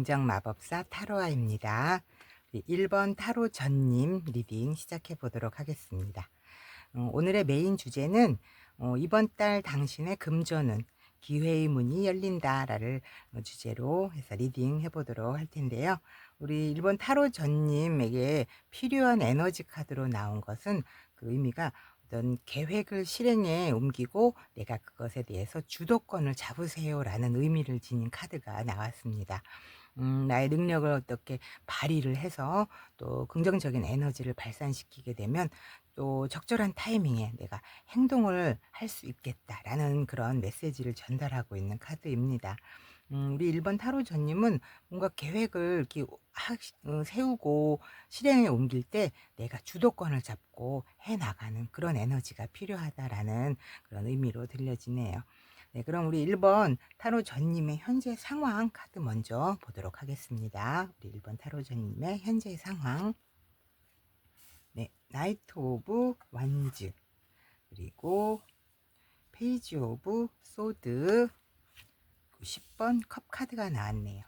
공정마법사 타로아입니다. 1번 타로 전님 리딩 시작해 보도록 하겠습니다. 오늘의 메인 주제는 이번 달 당신의 금전운 기회의 문이 열린다를 주제로 해서 리딩 해보도록 할 텐데요. 우리 1번 타로 전님에게 필요한 에너지 카드로 나온 것은 그 의미가 어떤 계획을 실행에 옮기고 내가 그것에 대해서 주도권을 잡으세요라는 의미를 지닌 카드가 나왔습니다. 나의 능력을 어떻게 발휘를 해서 또 긍정적인 에너지를 발산시키게 되면 또 적절한 타이밍에 내가 행동을 할 수 있겠다라는 그런 메시지를 전달하고 있는 카드입니다. 우리 1번 타로 전님은 뭔가 계획을 이렇게 세우고 실행에 옮길 때 내가 주도권을 잡고 해 나가는 그런 에너지가 필요하다라는 그런 의미로 들려지네요. 네, 그럼 우리 1번 타로 전님의 현재 상황 카드 먼저 보도록 하겠습니다. 우리 1번 타로 전님의 현재 상황. 네, 나이트 오브 완즈, 그리고 페이지 오브 소드, 10번 컵 카드가 나왔네요.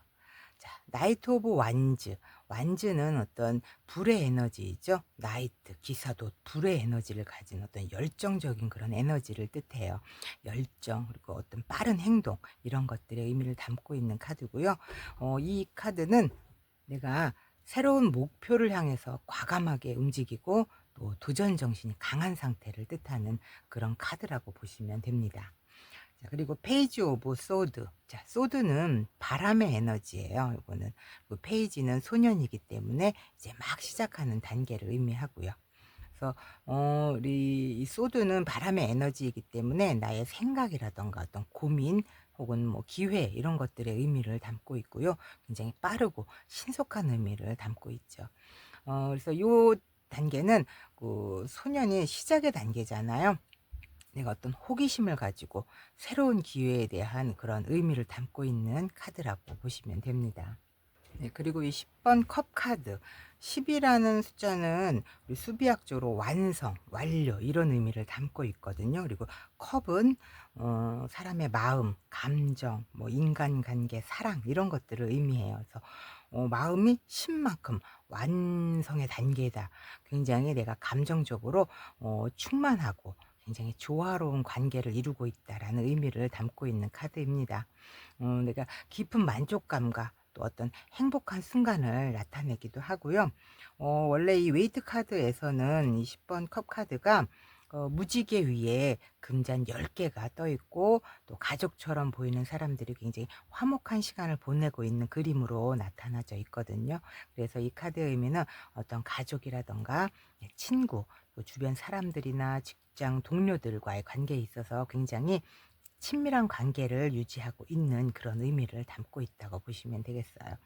자, 나이트 오브 완즈. 완즈는 어떤 불의 에너지이죠. 나이트, 기사도 불의 에너지를 가진 어떤 열정적인 그런 에너지를 뜻해요. 열정, 그리고 어떤 빠른 행동, 이런 것들의 의미를 담고 있는 카드고요. 이 카드는 내가 새로운 목표를 향해서 과감하게 움직이고 또 도전 정신이 강한 상태를 뜻하는 그런 카드라고 보시면 됩니다. 자, 그리고 페이지 오브 소드. 자, 소드는 바람의 에너지예요. 이거는 그 페이지는 소년이기 때문에 이제 막 시작하는 단계를 의미하고요. 그래서 우리 이 소드는 바람의 에너지이기 때문에 나의 생각이라던가 어떤 고민 혹은 뭐 기회 이런 것들의 의미를 담고 있고요. 굉장히 빠르고 신속한 의미를 담고 있죠. 그래서 요 단계는 그 소년이 시작의 단계잖아요. 내가 어떤 호기심을 가지고 새로운 기회에 대한 그런 의미를 담고 있는 카드라고 보시면 됩니다. 네, 그리고 이 10번 컵 카드. 10이라는 숫자는 우리 수비학적으로 완성, 완료 이런 의미를 담고 있거든요. 그리고 컵은 사람의 마음, 감정, 뭐 인간관계, 사랑 이런 것들을 의미해요. 그래서 마음이 10만큼 완성의 단계다. 굉장히 내가 감정적으로 충만하고 굉장히 조화로운 관계를 이루고 있다라는 의미를 담고 있는 카드입니다. 내가 깊은 만족감과 또 어떤 행복한 순간을 나타내기도 하고요. 원래 이 웨이트 카드에서는 이 10번 컵 카드가 무지개 위에 금잔 10개가 떠 있고 또 가족처럼 보이는 사람들이 굉장히 화목한 시간을 보내고 있는 그림으로 나타나져 있거든요. 그래서 이 카드의 의미는 어떤 가족이라던가 친구, 또 주변 사람들이나 직장 동료들과의 관계에 있어서 굉장히 친밀한 관계를 유지하고 있는 그런 의미를 담고 있다고 보시면 되겠어요.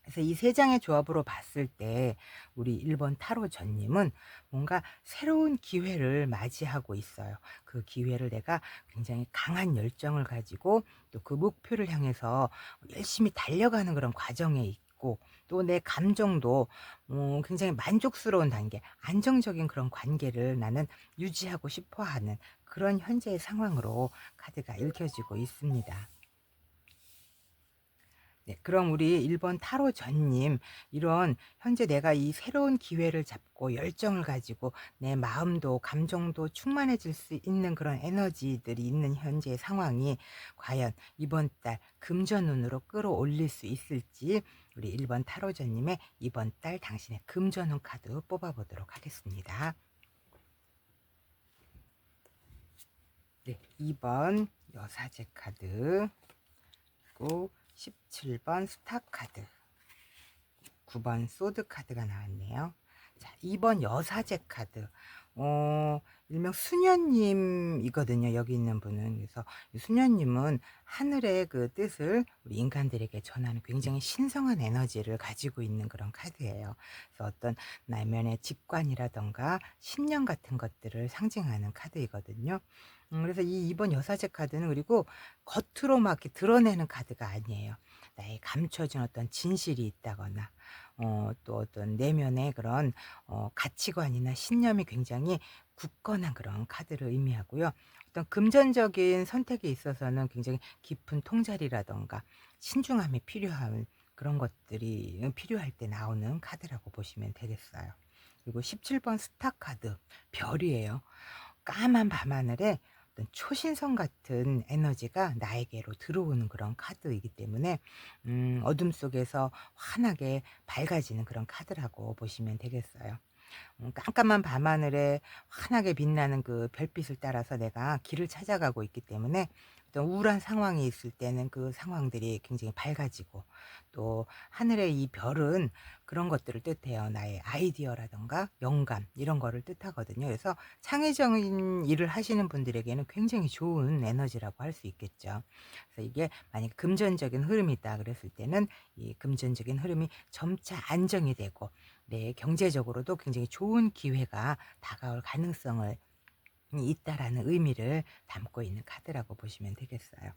그래서 이 세 장의 조합으로 봤을 때 우리 1번 타로 전님은 뭔가 새로운 기회를 맞이하고 있어요. 그 기회를 내가 굉장히 강한 열정을 가지고 또 그 목표를 향해서 열심히 달려가는 그런 과정에 있고 또 내 감정도 굉장히 만족스러운 단계, 안정적인 그런 관계를 나는 유지하고 싶어 하는 그런 현재의 상황으로 카드가 읽혀지고 있습니다. 네, 그럼 우리 1번 타로 전님, 이런 현재 내가 이 새로운 기회를 잡고 열정을 가지고 내 마음도 감정도 충만해질 수 있는 그런 에너지들이 있는 현재의 상황이 과연 이번 달 금전운으로 끌어올릴 수 있을지 우리 1번 타로 전님의 이번 달 당신의 금전운 카드 뽑아보도록 하겠습니다. 네, 2번 여사제 카드, 그리고 17번 스타 카드, 9번 소드 카드가 나왔네요. 자, 2번 여사제 카드. 일명 수녀님이거든요. 여기 있는 분은. 그래서 이 수녀님은 하늘의 그 뜻을 우리 인간들에게 전하는 굉장히 신성한 에너지를 가지고 있는 그런 카드예요. 그래서 어떤 나면의 직관이라던가 신념 같은 것들을 상징하는 카드이거든요. 그래서 이 2번 여사제 카드는 그리고 겉으로 막 이렇게 드러내는 카드가 아니에요. 나의 감춰진 어떤 진실이 있다거나 또 어떤 내면의 그런 가치관이나 신념이 굉장히 굳건한 그런 카드를 의미하고요. 어떤 금전적인 선택에 있어서는 굉장히 깊은 통찰이라던가 신중함이 필요한 그런 것들이 필요할 때 나오는 카드라고 보시면 되겠어요. 그리고 17번 스타 카드, 별이에요. 까만 밤하늘에 어떤 초신성 같은 에너지가 나에게로 들어오는 그런 카드이기 때문에 어둠 속에서 환하게 밝아지는 그런 카드라고 보시면 되겠어요. 깜깜한 밤하늘에 환하게 빛나는 그 별빛을 따라서 내가 길을 찾아가고 있기 때문에 어떤 우울한 상황이 있을 때는 그 상황들이 굉장히 밝아지고, 또 하늘의 이 별은 그런 것들을 뜻해요. 나의 아이디어라든가 영감 이런 거를 뜻하거든요. 그래서 창의적인 일을 하시는 분들에게는 굉장히 좋은 에너지라고 할 수 있겠죠. 그래서 이게 만약 금전적인 흐름이 있다 그랬을 때는 이 금전적인 흐름이 점차 안정이 되고 네, 경제적으로도 굉장히 좋은 기회가 다가올 가능성을 있다라는 의미를 담고 있는 카드라고 보시면 되겠어요.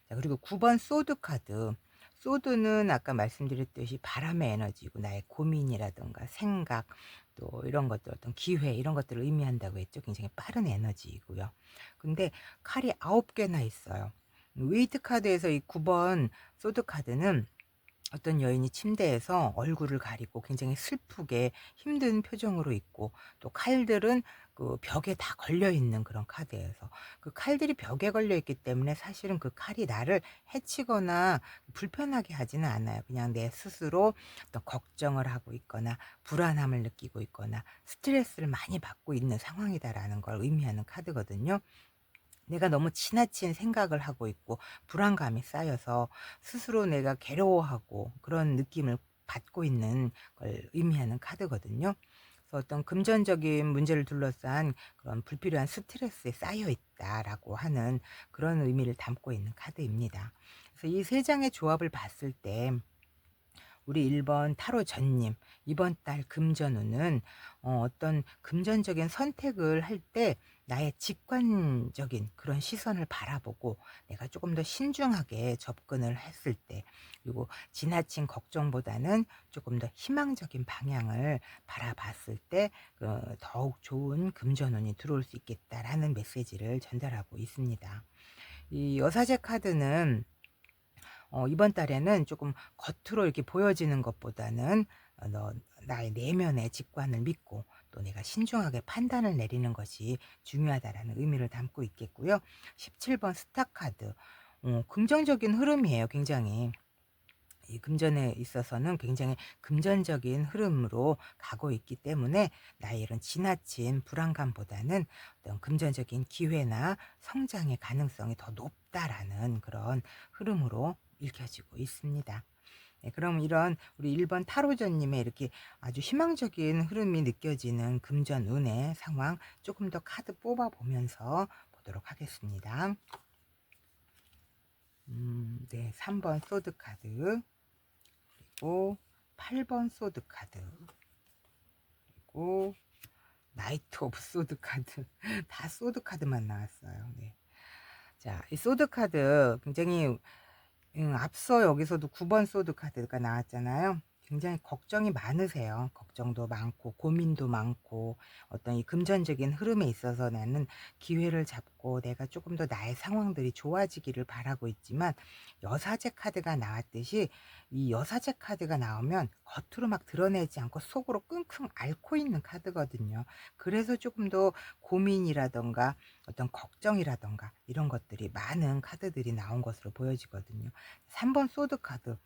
자, 그리고 9번 소드 카드. 소드는 아까 말씀드렸듯이 바람의 에너지고 나의 고민이라든가 생각, 또 이런 것들, 어떤 기회 이런 것들을 의미한다고 했죠. 굉장히 빠른 에너지이고요. 근데 칼이 9개나 있어요. 웨이트 카드에서 이 9번 소드 카드는 어떤 여인이 침대에서 얼굴을 가리고 굉장히 슬프게 힘든 표정으로 있고, 또 칼들은 그 벽에 다 걸려 있는 그런 카드여서 그 칼들이 벽에 걸려 있기 때문에 사실은 그 칼이 나를 해치거나 불편하게 하지는 않아요. 그냥 내 스스로 어떤 걱정을 하고 있거나 불안함을 느끼고 있거나 스트레스를 많이 받고 있는 상황이다라는 걸 의미하는 카드거든요. 내가 너무 지나친 생각을 하고 있고 불안감이 쌓여서 스스로 내가 괴로워하고 그런 느낌을 받고 있는 걸 의미하는 카드거든요. 그래서 어떤 금전적인 문제를 둘러싼 그런 불필요한 스트레스에 쌓여 있다라고 하는 그런 의미를 담고 있는 카드입니다. 그래서 이 세 장의 조합을 봤을 때 우리 1번 타로 전님, 이번 달 금전운은 어떤 금전적인 선택을 할 때 나의 직관적인 그런 시선을 바라보고 내가 조금 더 신중하게 접근을 했을 때, 그리고 지나친 걱정보다는 조금 더 희망적인 방향을 바라봤을 때 더욱 좋은 금전운이 들어올 수 있겠다라는 메시지를 전달하고 있습니다. 이 여사제 카드는 이번 달에는 조금 겉으로 이렇게 보여지는 것보다는 나의 내면의 직관을 믿고 또 내가 신중하게 판단을 내리는 것이 중요하다라는 의미를 담고 있겠고요. 17번 스타 카드. 긍정적인 흐름이에요, 굉장히. 이 금전에 있어서는 굉장히 금전적인 흐름으로 가고 있기 때문에 나의 이런 지나친 불안감보다는 어떤 금전적인 기회나 성장의 가능성이 더 높다라는 그런 흐름으로 읽혀지고 있습니다. 네, 그럼 이런 우리 1번 타로전님의 이렇게 아주 희망적인 흐름이 느껴지는 금전운의 상황 조금 더 카드 뽑아 보면서 보도록 하겠습니다. 네, 3번 소드 카드, 그리고 8번 소드 카드, 그리고 나이트 오브 소드 카드. 다 소드 카드만 나왔어요. 네. 자, 이 소드 카드 굉장히 앞서 여기서도 9번 소드 카드가 나왔잖아요. 굉장히 걱정이 많으세요. 걱정도 많고 고민도 많고 어떤 이 금전적인 흐름에 있어서 나는 기회를 잡고 내가 조금 더 나의 상황들이 좋아지기를 바라고 있지만, 여사제 카드가 나왔듯이 이 여사제 카드가 나오면 겉으로 막 드러내지 않고 속으로 끙끙 앓고 있는 카드거든요. 그래서 조금 더 고민이라던가 어떤 걱정이라던가 이런 것들이 많은 카드들이 나온 것으로 보여지거든요. 3번 소드 카드.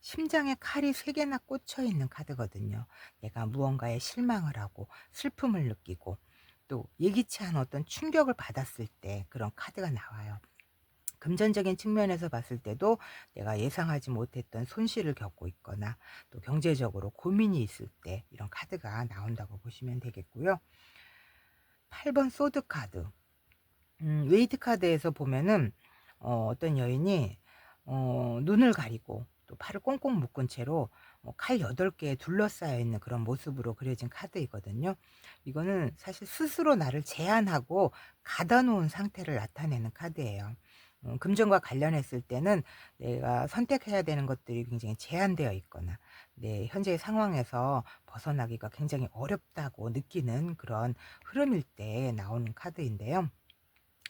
심장에 칼이 3개나 꽂혀 있는 카드거든요. 내가 무언가에 실망을 하고 슬픔을 느끼고 또 예기치 않은 어떤 충격을 받았을 때 그런 카드가 나와요. 금전적인 측면에서 봤을 때도 내가 예상하지 못했던 손실을 겪고 있거나 또 경제적으로 고민이 있을 때 이런 카드가 나온다고 보시면 되겠고요. 8번 소드 카드. 웨이트 카드에서 보면은 어떤 여인이 눈을 가리고 또 팔을 꽁꽁 묶은 채로 칼 8개에 둘러싸여 있는 그런 모습으로 그려진 카드이거든요. 이거는 사실 스스로 나를 제한하고 가다 놓은 상태를 나타내는 카드예요. 금전과 관련했을 때는 내가 선택해야 되는 것들이 굉장히 제한되어 있거나 내 현재의 상황에서 벗어나기가 굉장히 어렵다고 느끼는 그런 흐름일 때 나오는 카드인데요.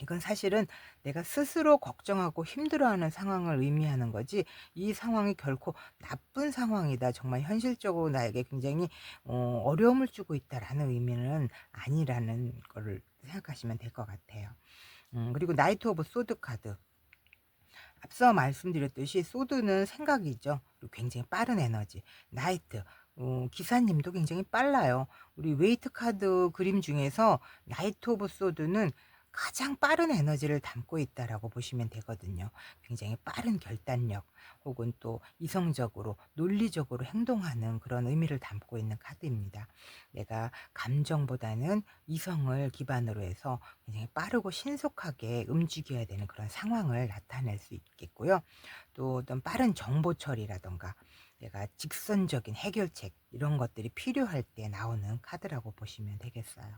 이건 사실은 내가 스스로 걱정하고 힘들어하는 상황을 의미하는 거지, 이 상황이 결코 나쁜 상황이다, 정말 현실적으로 나에게 굉장히 어려움을 주고 있다라는 의미는 아니라는 거를 생각하시면 될 것 같아요. 그리고 나이트 오브 소드 카드. 앞서 말씀드렸듯이 소드는 생각이죠. 그리고 굉장히 빠른 에너지. 나이트. 기사님도 굉장히 빨라요. 우리 웨이트 카드 그림 중에서 나이트 오브 소드는 가장 빠른 에너지를 담고 있다라고 보시면 되거든요. 굉장히 빠른 결단력, 혹은 또 이성적으로 논리적으로 행동하는 그런 의미를 담고 있는 카드입니다. 내가 감정보다는 이성을 기반으로 해서 굉장히 빠르고 신속하게 움직여야 되는 그런 상황을 나타낼 수 있겠고요. 또 어떤 빠른 정보 처리라던가 내가 직선적인 해결책, 이런 것들이 필요할 때 나오는 카드라고 보시면 되겠어요.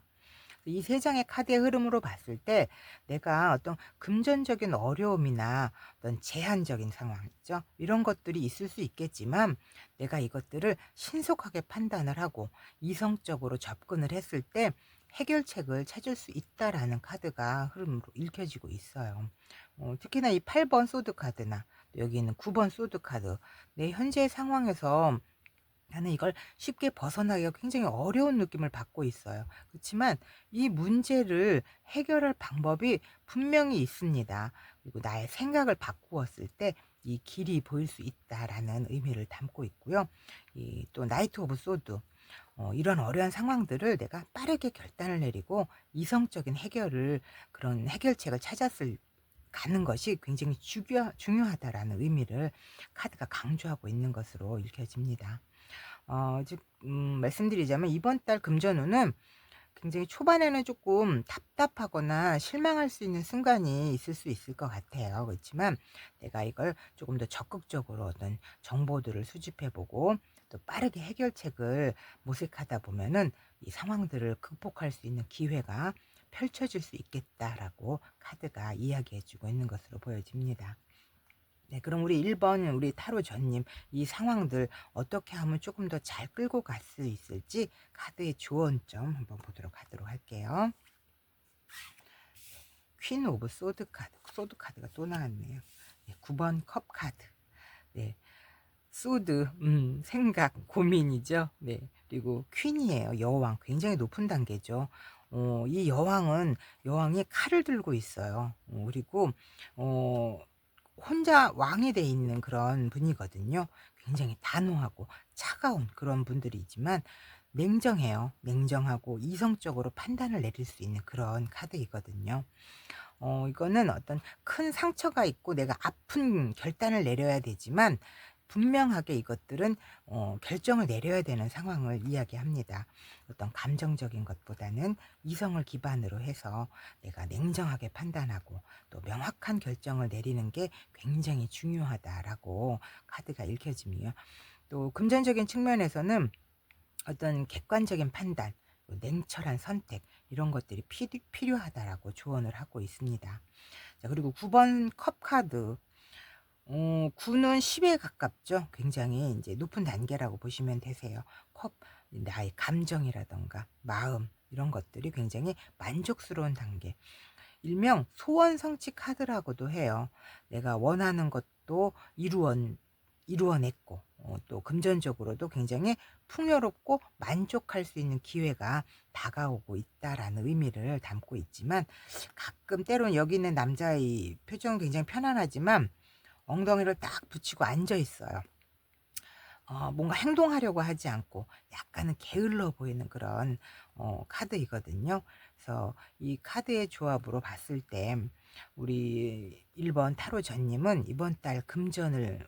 이 세 장의 카드의 흐름으로 봤을 때 내가 어떤 금전적인 어려움이나 어떤 제한적인 상황 있죠. 이런 것들이 있을 수 있겠지만, 내가 이것들을 신속하게 판단을 하고 이성적으로 접근을 했을 때 해결책을 찾을 수 있다라는 카드가 흐름으로 읽혀지고 있어요. 특히나 이 8번 소드 카드나 여기 있는 9번 소드 카드, 내 현재 상황에서 나는 이걸 쉽게 벗어나기가 굉장히 어려운 느낌을 받고 있어요. 그렇지만 이 문제를 해결할 방법이 분명히 있습니다. 그리고 나의 생각을 바꾸었을 때 이 길이 보일 수 있다라는 의미를 담고 있고요. 이 또 나이트 오브 소드. 이런 어려운 상황들을 내가 빠르게 결단을 내리고 이성적인 해결을, 그런 해결책을 찾았을 가는 것이 굉장히 중요하다라는 의미를 카드가 강조하고 있는 것으로 읽혀집니다. 즉 말씀드리자면 이번 달 금전운은 굉장히 초반에는 조금 답답하거나 실망할 수 있는 순간이 있을 수 있을 것 같아요. 그렇지만 내가 이걸 조금 더 적극적으로 어떤 정보들을 수집해 보고 또 빠르게 해결책을 모색하다 보면은 이 상황들을 극복할 수 있는 기회가 펼쳐질 수 있겠다라고 카드가 이야기해 주고 있는 것으로 보여집니다. 네, 그럼 우리 1번 우리 타로 전님, 이 상황들 어떻게 하면 조금 더 잘 끌고 갈 수 있을지 카드의 조언 좀 한번 보도록 하도록 할게요. 퀸 오브 소드 카드, 소드 카드가 또 나왔네요. 네, 9번 컵 카드. 네, 소드, 생각, 고민이죠. 네, 그리고 퀸이에요. 여왕, 굉장히 높은 단계죠. 이 여왕이 칼을 들고 있어요. 그리고 어, 혼자 왕이 돼 있는 그런 분이거든요. 굉장히 단호하고 차가운 그런 분들이지만 냉정해요. 냉정하고 이성적으로 판단을 내릴 수 있는 그런 카드이거든요. 이거는 어떤 큰 상처가 있고 내가 아픈 결단을 내려야 되지만, 분명하게 이것들은 결정을 내려야 되는 상황을 이야기합니다. 어떤 감정적인 것보다는 이성을 기반으로 해서 내가 냉정하게 판단하고 또 명확한 결정을 내리는 게 굉장히 중요하다라고 카드가 읽혀지며, 또 금전적인 측면에서는 어떤 객관적인 판단, 냉철한 선택, 이런 것들이 필요하다라고 조언을 하고 있습니다. 자, 그리고 9번 컵 카드. 9는 10에 가깝죠. 굉장히 이제 높은 단계라고 보시면 되세요. 컵, 나의 감정이라던가 마음, 이런 것들이 굉장히 만족스러운 단계. 일명 소원 성취 카드라고도 해요. 내가 원하는 것도 이루어냈고, 또 금전적으로도 굉장히 풍요롭고 만족할 수 있는 기회가 다가오고 있다라는 의미를 담고 있지만, 가끔 때론 여기 있는 남자의 표정은 굉장히 편안하지만 엉덩이를 딱 붙이고 앉아 있어요. 뭔가 행동하려고 하지 않고 약간은 게을러 보이는 그런 카드이거든요. 그래서 이 카드의 조합으로 봤을 때 우리 1번 타로 전님은 이번 달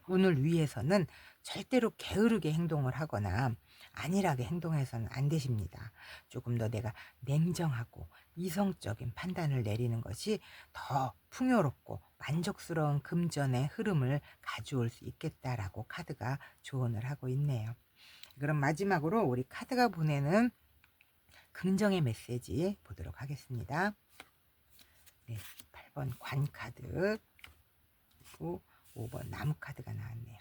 운을 위해서는 절대로 게으르게 행동을 하거나 안일하게 행동해서는 안 되십니다. 조금 더 내가 냉정하고 이성적인 판단을 내리는 것이 더 풍요롭고 만족스러운 금전의 흐름을 가져올 수 있겠다라고 카드가 조언을 하고 있네요. 그럼 마지막으로 우리 카드가 보내는 긍정의 메시지 보도록 하겠습니다. 네, 8번 관 카드, 그리고 5번 나무 카드가 나왔네요.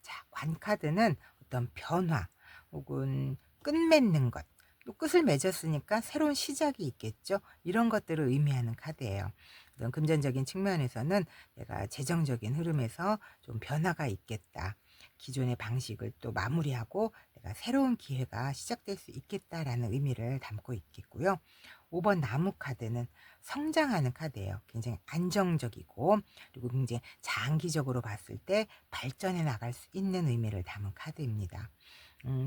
자, 관 카드는 어떤 변화 혹은 끝맺는 것, 또 끝을 맺었으니까 새로운 시작이 있겠죠. 이런 것들을 의미하는 카드예요. 어떤 금전적인 측면에서는 내가 재정적인 흐름에서 좀 변화가 있겠다. 기존의 방식을 또 마무리하고 내가 새로운 기회가 시작될 수 있겠다라는 의미를 담고 있겠고요. 5번 나무 카드는 성장하는 카드예요. 굉장히 안정적이고 그리고 굉장히 장기적으로 봤을 때 발전해 나갈 수 있는 의미를 담은 카드입니다.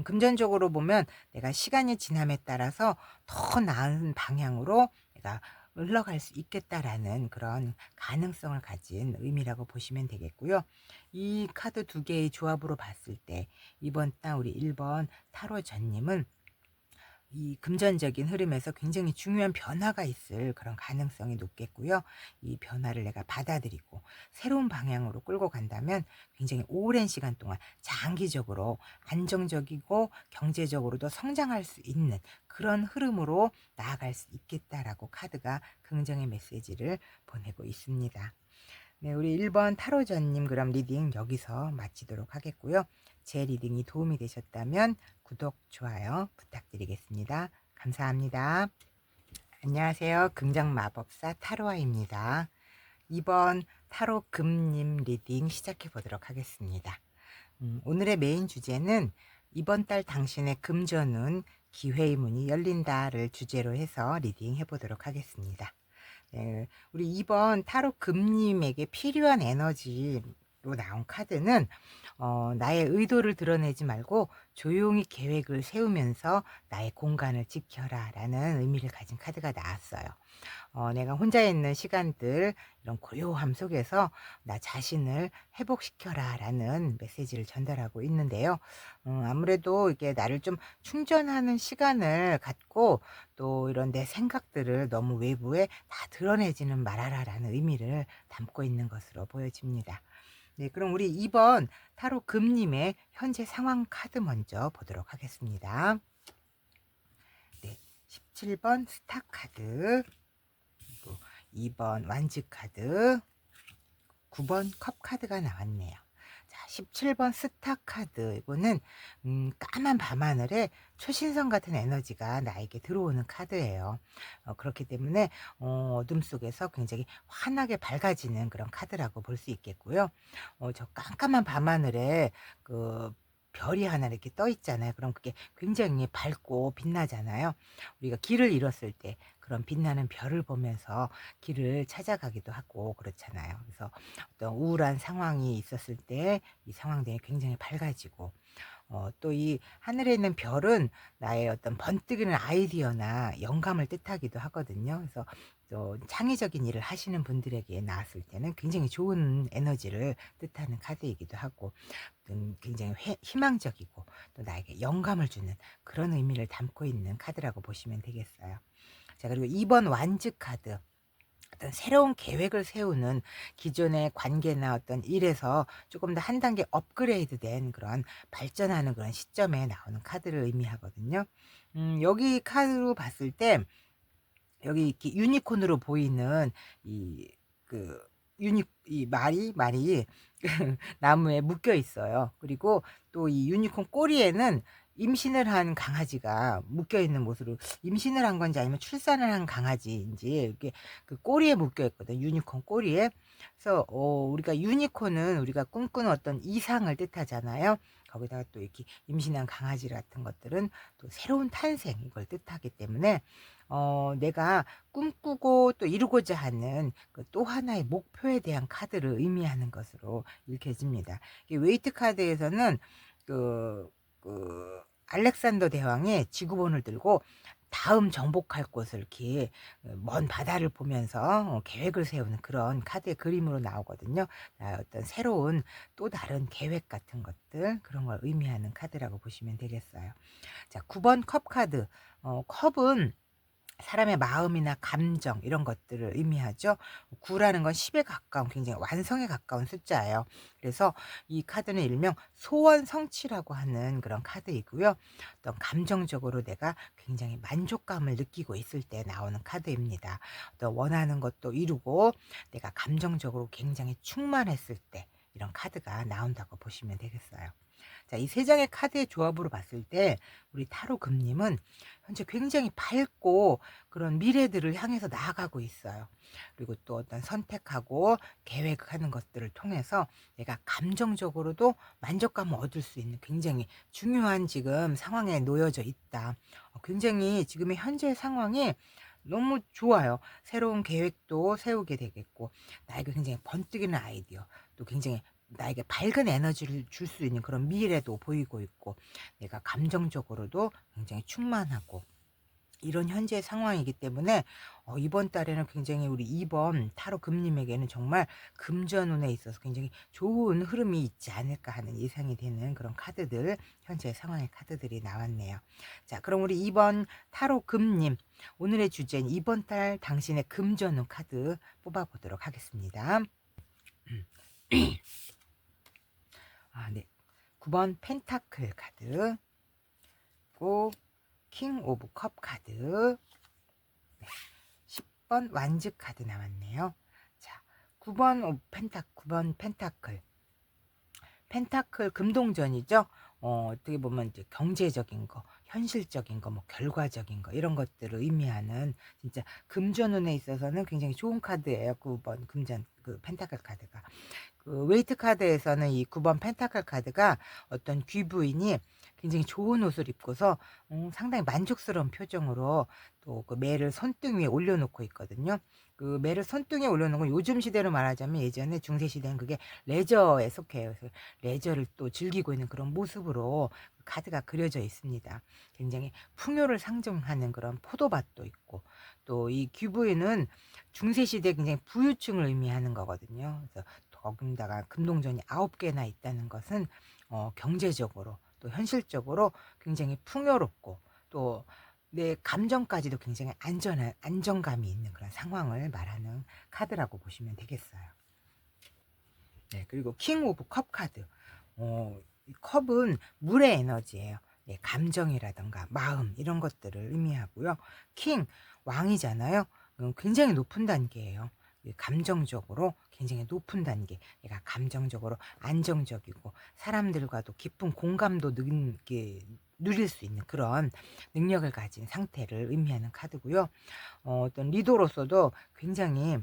금전적으로 보면 내가 시간이 지남에 따라서 더 나은 방향으로 내가 흘러갈 수 있겠다라는 그런 가능성을 가진 의미라고 보시면 되겠고요. 이 카드 두 개의 조합으로 봤을 때 이번 달 우리 1번 타로 전님은 이 금전적인 흐름에서 굉장히 중요한 변화가 있을 그런 가능성이 높겠고요. 이 변화를 내가 받아들이고 새로운 방향으로 끌고 간다면 굉장히 오랜 시간 동안 장기적으로 안정적이고 경제적으로도 성장할 수 있는 그런 흐름으로 나아갈 수 있겠다라고 카드가 긍정의 메시지를 보내고 있습니다. 네, 우리 1번 타로전님 그럼 리딩 여기서 마치도록 하겠고요. 제 리딩이 도움이 되셨다면 구독, 좋아요 부탁드리겠습니다. 감사합니다. 안녕하세요. 긍정마법사 타로아입니다. 2번 타로 금님 리딩 시작해 보도록 하겠습니다. 오늘의 메인 주제는 이번 달 당신의 금전운 기회의 문이 열린다를 주제로 해서 리딩 해보도록 하겠습니다. 네, 우리 2번 타로 금님에게 필요한 에너지로 나온 카드는 나의 의도를 드러내지 말고 조용히 계획을 세우면서 나의 공간을 지켜라 라는 의미를 가진 카드가 나왔어요. 내가 혼자 있는 시간들 이런 고요함 속에서 나 자신을 회복시켜라 라는 메시지를 전달하고 있는데요. 아무래도 이게 나를 좀 충전하는 시간을 갖고 또 이런 내 생각들을 너무 외부에 다 드러내지는 말아라 라는 의미를 담고 있는 것으로 보여집니다. 네, 그럼 우리 2번 타로 금님의 현재 상황 카드 먼저 보도록 하겠습니다. 네, 17번 스타 카드, 그리고 2번 완즈 카드, 9번 컵 카드가 나왔네요. 자, 17번 스타 카드 이거는 까만 밤하늘에 초신성 같은 에너지가 나에게 들어오는 카드예요. 그렇기 때문에 어둠 속에서 굉장히 환하게 밝아지는 그런 카드라고 볼 수 있겠고요. 저 깜깜한 밤하늘에 그 별이 하나 이렇게 떠 있잖아요. 그럼 그게 굉장히 밝고 빛나잖아요. 우리가 길을 잃었을 때 그런 빛나는 별을 보면서 길을 찾아가기도 하고 그렇잖아요. 그래서 어떤 우울한 상황이 있었을 때 이 상황들이 굉장히 밝아지고 또 이 하늘에 있는 별은 나의 어떤 번뜩이는 아이디어나 영감을 뜻하기도 하거든요. 그래서 또 창의적인 일을 하시는 분들에게 나왔을 때는 굉장히 좋은 에너지를 뜻하는 카드이기도 하고 굉장히 희망적이고 또 나에게 영감을 주는 그런 의미를 담고 있는 카드라고 보시면 되겠어요. 자, 그리고 2번 완즈 카드. 어떤 새로운 계획을 세우는 기존의 관계나 어떤 일에서 조금 더 한 단계 업그레이드된 그런 발전하는 그런 시점에 나오는 카드를 의미하거든요. 여기 카드로 봤을 때 여기 이렇게 유니콘으로 보이는 이 그 이 말이 나무에 묶여 있어요. 그리고 또 이 유니콘 꼬리에는 임신을 한 강아지가 묶여 있는 모습으로 임신을 한 건지 아니면 출산을 한 강아지인지 이렇게 그 꼬리에 묶여 있거든요. 유니콘 꼬리에. 그래서 우리가 유니콘은 우리가 꿈꾸는 어떤 이상을 뜻하잖아요. 거기다가 또 이렇게 임신한 강아지 같은 것들은 또 새로운 탄생 이걸 뜻하기 때문에 내가 꿈꾸고 또 이루고자 하는 그 또 하나의 목표에 대한 카드를 의미하는 것으로 읽혀집니다. 이 웨이트 카드에서는 알렉산더 대왕이 지구본을 들고 다음 정복할 곳을 이렇게 먼 바다를 보면서 계획을 세우는 그런 카드의 그림으로 나오거든요. 어떤 새로운 또 다른 계획 같은 것들 그런 걸 의미하는 카드라고 보시면 되겠어요. 자, 9번 컵 카드. 컵은 사람의 마음이나 감정 이런 것들을 의미하죠. 9라는 건 10에 가까운 굉장히 완성에 가까운 숫자예요. 그래서 이 카드는 일명 소원 성취라고 하는 그런 카드이고요. 어떤 감정적으로 내가 굉장히 만족감을 느끼고 있을 때 나오는 카드입니다. 어떤 원하는 것도 이루고 내가 감정적으로 굉장히 충만했을 때 이런 카드가 나온다고 보시면 되겠어요. 자, 이 세 장의 카드의 조합으로 봤을 때 우리 타로 금님은 현재 굉장히 밝고 그런 미래들을 향해서 나아가고 있어요. 그리고 또 어떤 선택하고 계획하는 것들을 통해서 내가 감정적으로도 만족감을 얻을 수 있는 굉장히 중요한 지금 상황에 놓여져 있다. 굉장히 지금의 현재 상황이 너무 좋아요. 새로운 계획도 세우게 되겠고, 나에게 굉장히 번뜩이는 아이디어, 또 굉장히 나에게 밝은 에너지를 줄 수 있는 그런 미래도 보이고 있고, 내가 감정적으로도 굉장히 충만하고, 이런 현재 상황이기 때문에 이번 달에는 굉장히 우리 2번 타로 금님에게는 정말 금전운에 있어서 굉장히 좋은 흐름이 있지 않을까 하는 예상이 되는 그런 카드들, 현재 상황의 카드들이 나왔네요. 자, 그럼 우리 2번 타로 금님, 오늘의 주제는 이번 달 당신의 금전운 카드 뽑아보도록 하겠습니다. 네. 9번 펜타클 카드, 고 킹 오브 컵 카드, 네. 10번 완즈 카드 나왔네요. 자, 9번 펜타클. 펜타클 금동전이죠. 어떻게 보면 이제 경제적인 거, 현실적인 거, 뭐 결과적인 거 이런 것들을 의미하는 진짜 금전운에 있어서는 굉장히 좋은 카드예요. 9번 금전 그 펜타클 카드가. 그 웨이트 카드에서는 이 9번 펜타클 카드가 어떤 귀부인이 굉장히 좋은 옷을 입고서 상당히 만족스러운 표정으로 또 그 매를 손등 위에 올려놓고 있거든요. 그 매를 손등에 올려놓은 요즘 시대로 말하자면 예전에 중세 시대는 그게 레저에 속해요. 그래서 레저를 또 즐기고 있는 그런 모습으로 카드가 그려져 있습니다. 굉장히 풍요를 상징하는 그런 포도밭도 있고, 또 이 귀부인은 중세 시대 굉장히 부유층을 의미하는 거거든요. 그래서 거기다가 금동전이 9개나 있다는 것은 경제적으로 또 현실적으로 굉장히 풍요롭고, 또 내 감정까지도 굉장히 안정감이 있는 그런 상황을 말하는 카드라고 보시면 되겠어요. 네, 그리고 킹 오브 컵 카드. 이 컵은 물의 에너지예요. 네, 감정이라던가 마음 이런 것들을 의미하고요. 킹, 왕이잖아요. 굉장히 높은 단계예요. 감정적으로 굉장히 높은 단계. 내가 감정적으로 안정적이고 사람들과도 깊은 공감도 누릴 수 있는 그런 능력을 가진 상태를 의미하는 카드고요. 어떤 리더로서도 굉장히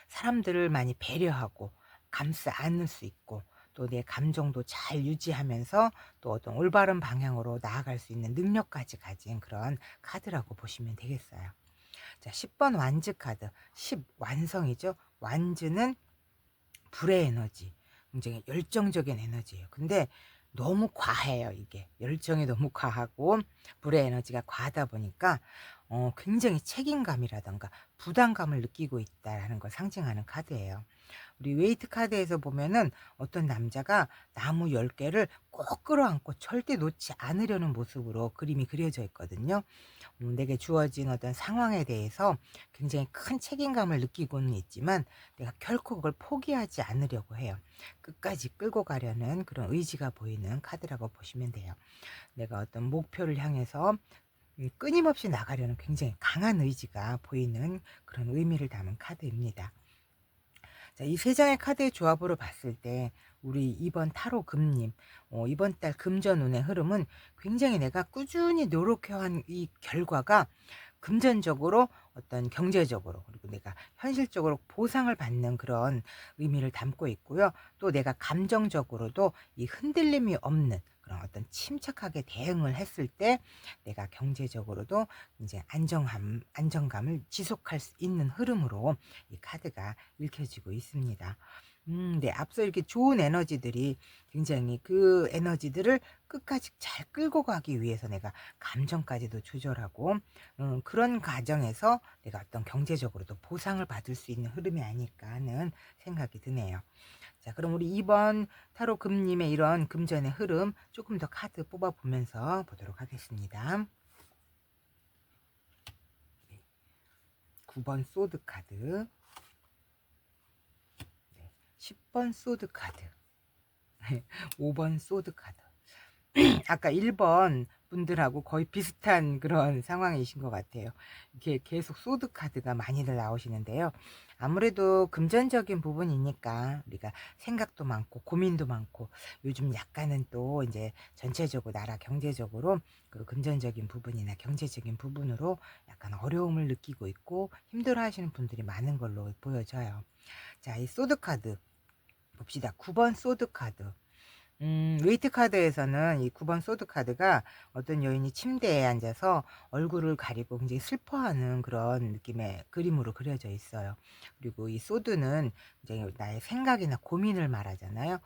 사람들을 많이 배려하고 감싸 안을 수 있고, 또 내 감정도 잘 유지하면서 또 어떤 올바른 방향으로 나아갈 수 있는 능력까지 가진 그런 카드라고 보시면 되겠어요. 자, 10번 완즈 카드. 10 완성이죠. 완즈는 불의 에너지, 굉장히 열정적인 에너지예요. 근데 너무 과해요. 이게 열정이 너무 과하고 불의 에너지가 과하다 보니까 굉장히 책임감이라던가 부담감을 느끼고 있다라는 걸 상징하는 카드예요. 우리 웨이트 카드에서 보면은 어떤 남자가 나무 10개를 꼭 끌어안고 절대 놓지 않으려는 모습으로 그림이 그려져 있거든요. 내게 주어진 어떤 상황에 대해서 굉장히 큰 책임감을 느끼고는 있지만 내가 결코 그걸 포기하지 않으려고 해요. 끝까지 끌고 가려는 그런 의지가 보이는 카드라고 보시면 돼요. 내가 어떤 목표를 향해서 끊임없이 나가려는 굉장히 강한 의지가 보이는 그런 의미를 담은 카드입니다. 자, 이 세 장의 카드의 조합으로 봤을 때 우리 이번 타로 금님, 이번 달 금전운의 흐름은 굉장히 내가 꾸준히 노력해온 이 결과가 금전적으로 어떤 경제적으로 그리고 내가 현실적으로 보상을 받는 그런 의미를 담고 있고요. 또 내가 감정적으로도 이 흔들림이 없는 그런 어떤 침착하게 대응을 했을 때 내가 경제적으로도 이제 안정감을 지속할 수 있는 흐름으로 이 카드가 읽혀지고 있습니다. 네, 앞서 이렇게 좋은 에너지들이 굉장히 그 에너지들을 끝까지 잘 끌고 가기 위해서 내가 감정까지도 조절하고 그런 과정에서 내가 어떤 경제적으로도 보상을 받을 수 있는 흐름이 아닐까 하는 생각이 드네요. 자, 그럼 우리 2번 타로 금님의 이런 금전의 흐름 조금 더 카드 뽑아보면서 보도록 하겠습니다. 9번 소드 카드, 10번 소드 카드, 5번 소드 카드. 아까 1번 분들하고 거의 비슷한 그런 상황이신 것 같아요. 이렇게 계속 소드 카드가 많이들 나오시는데요. 아무래도 금전적인 부분이니까 우리가 생각도 많고 고민도 많고, 요즘 약간은 또 이제 전체적으로 나라 경제적으로 그 금전적인 부분이나 경제적인 부분으로 약간 어려움을 느끼고 있고 힘들어 하시는 분들이 많은 걸로 보여져요. 자, 이 소드 카드 봅시다. 9번 소드 카드. 웨이트 카드에서는 이 9번 소드 카드가 어떤 여인이 침대에 앉아서 얼굴을 가리고 굉장히 슬퍼하는 그런 느낌의 그림으로 그려져 있어요. 그리고 이 소드는 이제 나의 생각이나 고민을 말하잖아요.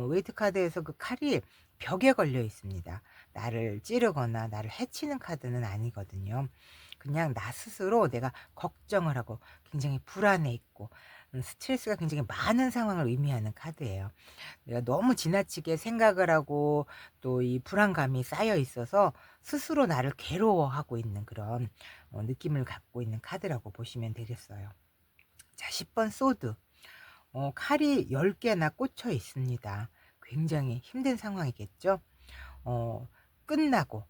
웨이트 카드에서 그 칼이 벽에 걸려 있습니다. 나를 찌르거나 나를 해치는 카드는 아니거든요. 그냥 나 스스로 내가 걱정을 하고 굉장히 불안해 있고 스트레스가 굉장히 많은 상황을 의미하는 카드예요. 내가 너무 지나치게 생각을 하고 또 이 불안감이 쌓여 있어서 스스로 나를 괴로워하고 있는 그런 느낌을 갖고 있는 카드라고 보시면 되겠어요. 자, 10번 소드. 칼이 10개나 꽂혀 있습니다. 굉장히 힘든 상황이겠죠. 어, 끝나고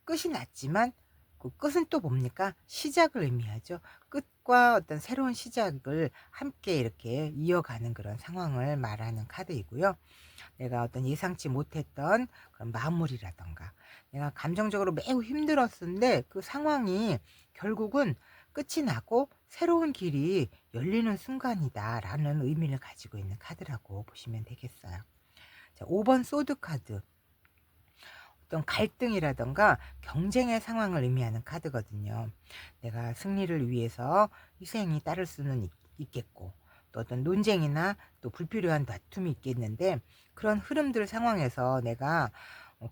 끝이 났지만 그 끝은 또 뭡니까? 시작을 의미하죠. 끝과 어떤 새로운 시작을 함께 이렇게 이어가는 그런 상황을 말하는 카드이고요. 내가 어떤 예상치 못했던 그런 마무리라던가, 내가 감정적으로 매우 힘들었는데 그 상황이 결국은 끝이 나고 새로운 길이 열리는 순간이다라는 의미를 가지고 있는 카드라고 보시면 되겠어요. 자, 5번 소드 카드. 어떤 갈등이라던가 경쟁의 상황을 의미하는 카드거든요. 내가 승리를 위해서 희생이 따를 수는 있겠고, 또 어떤 논쟁이나 또 불필요한 다툼이 있겠는데, 그런 흐름들 상황에서 내가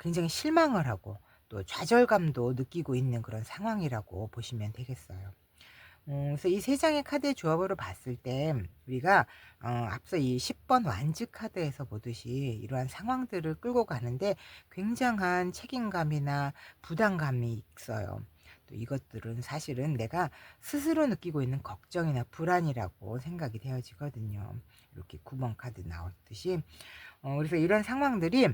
굉장히 실망을 하고 또 좌절감도 느끼고 있는 그런 상황이라고 보시면 되겠어요. 그래서 이 세 장의 카드의 조합으로 봤을 때 우리가 앞서 이 10번 완즈 카드에서 보듯이 이러한 상황들을 끌고 가는데 굉장한 책임감이나 부담감이 있어요. 또 이것들은 사실은 내가 스스로 느끼고 있는 걱정이나 불안이라고 생각이 되어지거든요. 이렇게 9번 카드 나왔듯이. 그래서 이런 상황들이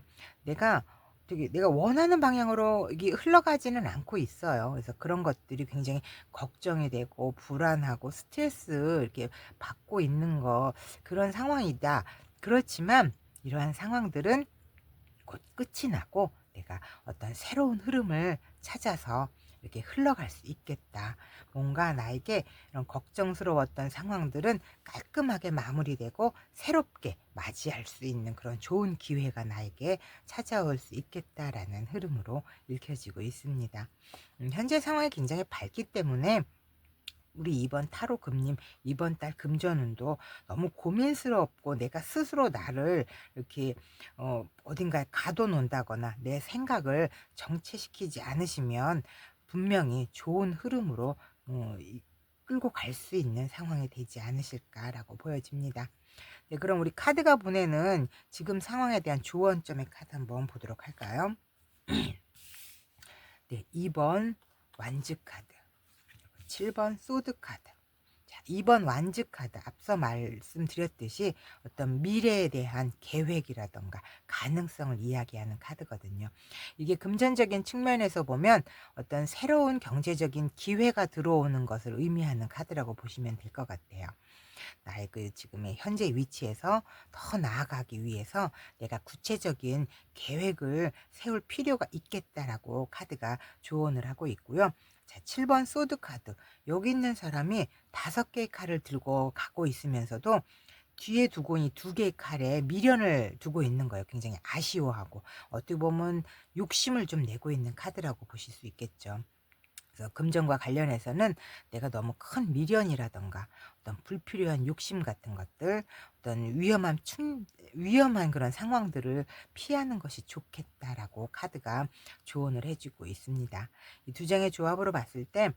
내가 되게 내가 원하는 방향으로 이게 흘러가지는 않고 있어요. 그래서 그런 것들이 굉장히 걱정이 되고 불안하고 스트레스 이렇게 받고 있는 거, 그런 상황이다. 그렇지만 이러한 상황들은 곧 끝이 나고 내가 어떤 새로운 흐름을 찾아서 이렇게 흘러갈 수 있겠다. 뭔가 나에게 이런 걱정스러웠던 상황들은 깔끔하게 마무리되고 새롭게 맞이할 수 있는 그런 좋은 기회가 나에게 찾아올 수 있겠다라는 흐름으로 읽혀지고 있습니다. 현재 상황이 굉장히 밝기 때문에 우리 이번 타로 금님 이번 달 금전운도 너무 고민스럽고 내가 스스로 나를 이렇게 어딘가에 가둬놓는다거나 내 생각을 정체시키지 않으시면 분명히 좋은 흐름으로 끌고 갈 수 있는 상황이 되지 않으실까라고 보여집니다. 네, 그럼 우리 카드가 보내는 지금 상황에 대한 조언점의 카드 한번 보도록 할까요? 네, 2번 완즈 카드, 7번 소드 카드. 자, 2번 완즈 카드, 앞서 말씀드렸듯이 어떤 미래에 대한 계획이라던가 가능성을 이야기하는 카드거든요. 이게 금전적인 측면에서 보면 어떤 새로운 경제적인 기회가 들어오는 것을 의미하는 카드라고 보시면 될 것 같아요. 나의 그 지금의 현재 위치에서 더 나아가기 위해서 내가 구체적인 계획을 세울 필요가 있겠다라고 카드가 조언을 하고 있고요. 자, 7번 소드 카드. 여기 있는 사람이 5개의 칼을 들고 가고 있으면서도 뒤에 두고 이 2개의 칼에 미련을 두고 있는 거예요. 굉장히 아쉬워하고 어떻게 보면 욕심을 좀 내고 있는 카드라고 보실 수 있겠죠. 그래서 금전과 관련해서는 내가 너무 큰 미련이라던가 어떤 불필요한 욕심 같은 것들, 어떤 위험한 그런 상황들을 피하는 것이 좋겠다라고 카드가 조언을 해주고 있습니다. 이 두 장의 조합으로 봤을 때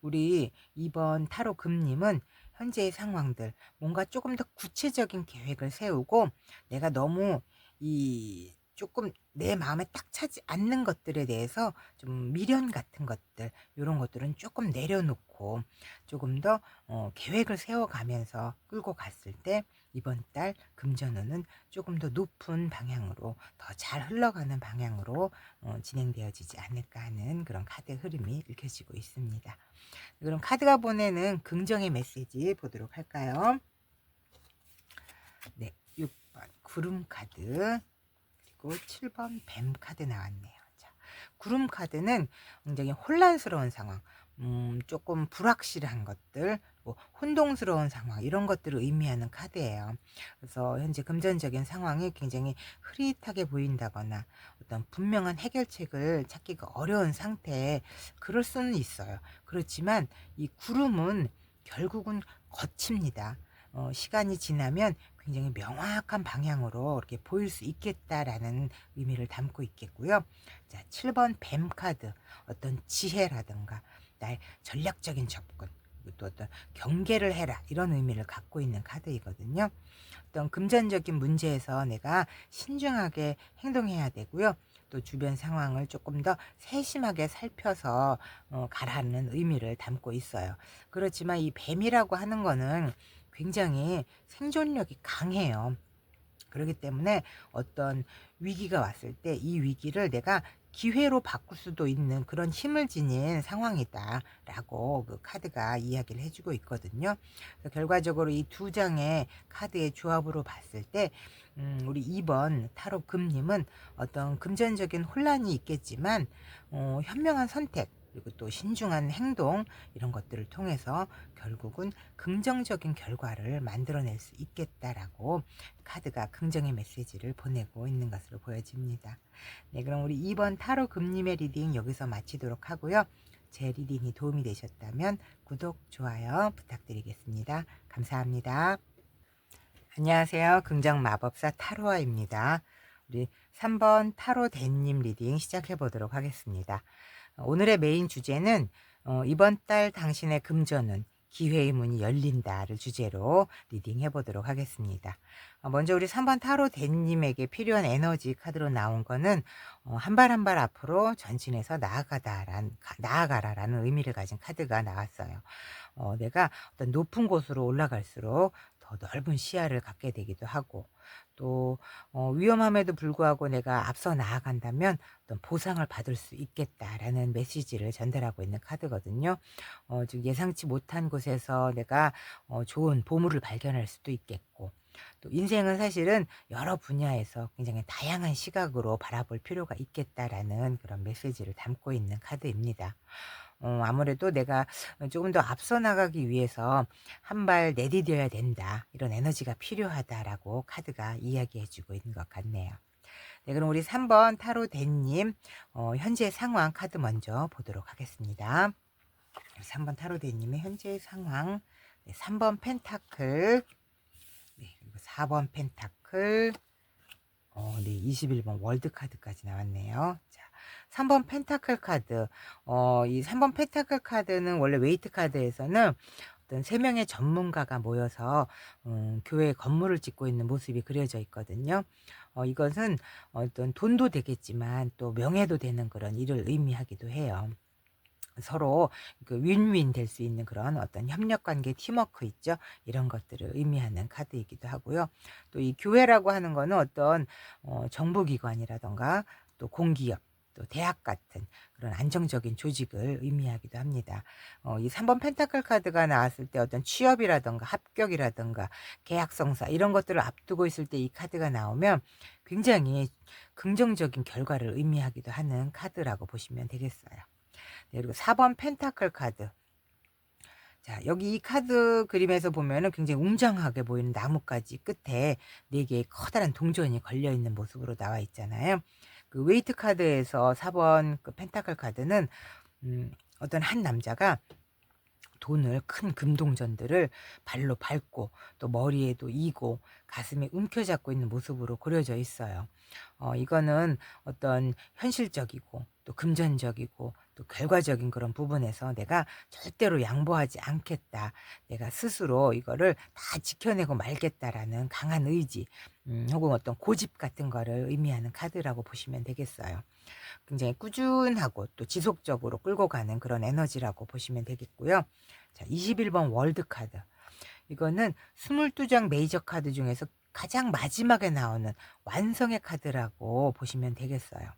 우리 이번 타로 금님은 현재의 상황들, 뭔가 조금 더 구체적인 계획을 세우고 내가 너무 이 조금 내 마음에 딱 차지 않는 것들에 대해서 좀 미련 같은 것들, 요런 것들은 조금 내려놓고 조금 더 계획을 세워가면서 끌고 갔을 때 이번 달 금전운은 조금 더 높은 방향으로 더 잘 흘러가는 방향으로 진행되어지지 않을까 하는 그런 카드 흐름이 읽혀지고 있습니다. 그럼 카드가 보내는 긍정의 메시지 보도록 할까요? 네, 6번 구름 카드 그리고 7번 뱀 카드 나왔네요. 자, 구름 카드는 굉장히 혼란스러운 상황, 조금 불확실한 것들, 뭐 혼동스러운 상황 이런 것들을 의미하는 카드예요. 그래서 현재 금전적인 상황이 굉장히 흐릿하게 보인다거나 어떤 분명한 해결책을 찾기가 어려운 상태에 그럴 수는 있어요. 그렇지만 이 구름은 결국은 거칩니다. 시간이 지나면 굉장히 명확한 방향으로 이렇게 보일 수 있겠다라는 의미를 담고 있겠고요. 자, 7번 뱀 카드. 어떤 지혜라든가 나의 전략적인 접근, 그리고 또 어떤 경계를 해라 이런 의미를 갖고 있는 카드이거든요. 어떤 금전적인 문제에서 내가 신중하게 행동해야 되고요. 또 주변 상황을 조금 더 세심하게 살펴서 가라는 의미를 담고 있어요. 그렇지만 이 뱀이라고 하는 거는 굉장히 생존력이 강해요. 그렇기 때문에 어떤 위기가 왔을 때 이 위기를 내가 기회로 바꿀 수도 있는 그런 힘을 지닌 상황이다라고 그 카드가 이야기를 해주고 있거든요. 그래서 결과적으로 이 두 장의 카드의 조합으로 봤을 때 우리 2번 타로 금님은 어떤 금전적인 혼란이 있겠지만 현명한 선택 그리고 또 신중한 행동 이런 것들을 통해서 결국은 긍정적인 결과를 만들어낼 수 있겠다라고 카드가 긍정의 메시지를 보내고 있는 것으로 보여집니다. 네, 그럼 우리 2번 타로 금님의 리딩 여기서 마치도록 하고요. 제 리딩이 도움이 되셨다면 구독, 좋아요 부탁드리겠습니다. 감사합니다. 안녕하세요. 긍정마법사 타로아입니다. 우리 3번 타로 대님 리딩 시작해 보도록 하겠습니다. 오늘의 메인 주제는 이번 달 당신의 금전운 기회의 문이 열린다를 주제로 리딩 해보도록 하겠습니다. 먼저 우리 3번 타로 대님에게 필요한 에너지 카드로 나온 거는 한 발 한 발 앞으로 전진해서 나아가라라는 의미를 가진 카드가 나왔어요. 내가 어떤 높은 곳으로 올라갈수록 더 넓은 시야를 갖게 되기도 하고 또 위험함에도 불구하고 내가 앞서 나아간다면 어떤 보상을 받을 수 있겠다라는 메시지를 전달하고 있는 카드거든요. 즉 예상치 못한 곳에서 내가 좋은 보물을 발견할 수도 있겠고 또 인생은 사실은 여러 분야에서 굉장히 다양한 시각으로 바라볼 필요가 있겠다라는 그런 메시지를 담고 있는 카드입니다. 아무래도 내가 조금 더 앞서 나가기 위해서 한 발 내디뎌야 된다. 이런 에너지가 필요하다라고 카드가 이야기해 주고 있는 것 같네요. 네, 그럼 우리 3번 타로 대님 현재 상황 카드 먼저 보도록 하겠습니다. 3번 타로 대님의 현재 상황. 네, 3번 펜타클. 네, 그리고 4번 펜타클. 네, 21번 월드 카드까지 나왔네요. 자, 3번 펜타클 카드. 이 3번 펜타클 카드는 원래 웨이트 카드에서는 어떤 3명의 전문가가 모여서 교회 건물을 짓고 있는 모습이 그려져 있거든요. 이것은 어떤 돈도 되겠지만 또 명예도 되는 그런 일을 의미하기도 해요. 서로 그 윈윈 될 수 있는 그런 어떤 협력 관계, 팀워크 있죠. 이런 것들을 의미하는 카드이기도 하고요. 또 이 교회라고 하는 거는 어떤 정부기관이라던가 또 공기업 또 대학 같은 그런 안정적인 조직을 의미하기도 합니다. 이 3번 펜타클 카드가 나왔을 때 어떤 취업이라던가 합격이라던가 계약성사 이런 것들을 앞두고 있을 때 이 카드가 나오면 굉장히 긍정적인 결과를 의미하기도 하는 카드라고 보시면 되겠어요. 네, 그리고 4번 펜타클 카드. 자, 여기 이 카드 그림에서 보면은 굉장히 웅장하게 보이는 나뭇가지 끝에 4개의 커다란 동전이 걸려 있는 모습으로 나와 있잖아요. 그 웨이트 카드에서 4번 그 펜타클 카드는 어떤 한 남자가 돈을 큰 금동전들을 발로 밟고 또 머리에도 이고 가슴에 움켜잡고 있는 모습으로 그려져 있어요. 이거는 어떤 현실적이고 또 금전적이고 또 결과적인 그런 부분에서 내가 절대로 양보하지 않겠다. 내가 스스로 이거를 다 지켜내고 말겠다라는 강한 의지, 혹은 어떤 고집 같은 거를 의미하는 카드라고 보시면 되겠어요. 굉장히 꾸준하고 또 지속적으로 끌고 가는 그런 에너지라고 보시면 되겠고요. 자, 21번 월드 카드. 이거는 22장 메이저 카드 중에서 가장 마지막에 나오는 완성의 카드라고 보시면 되겠어요.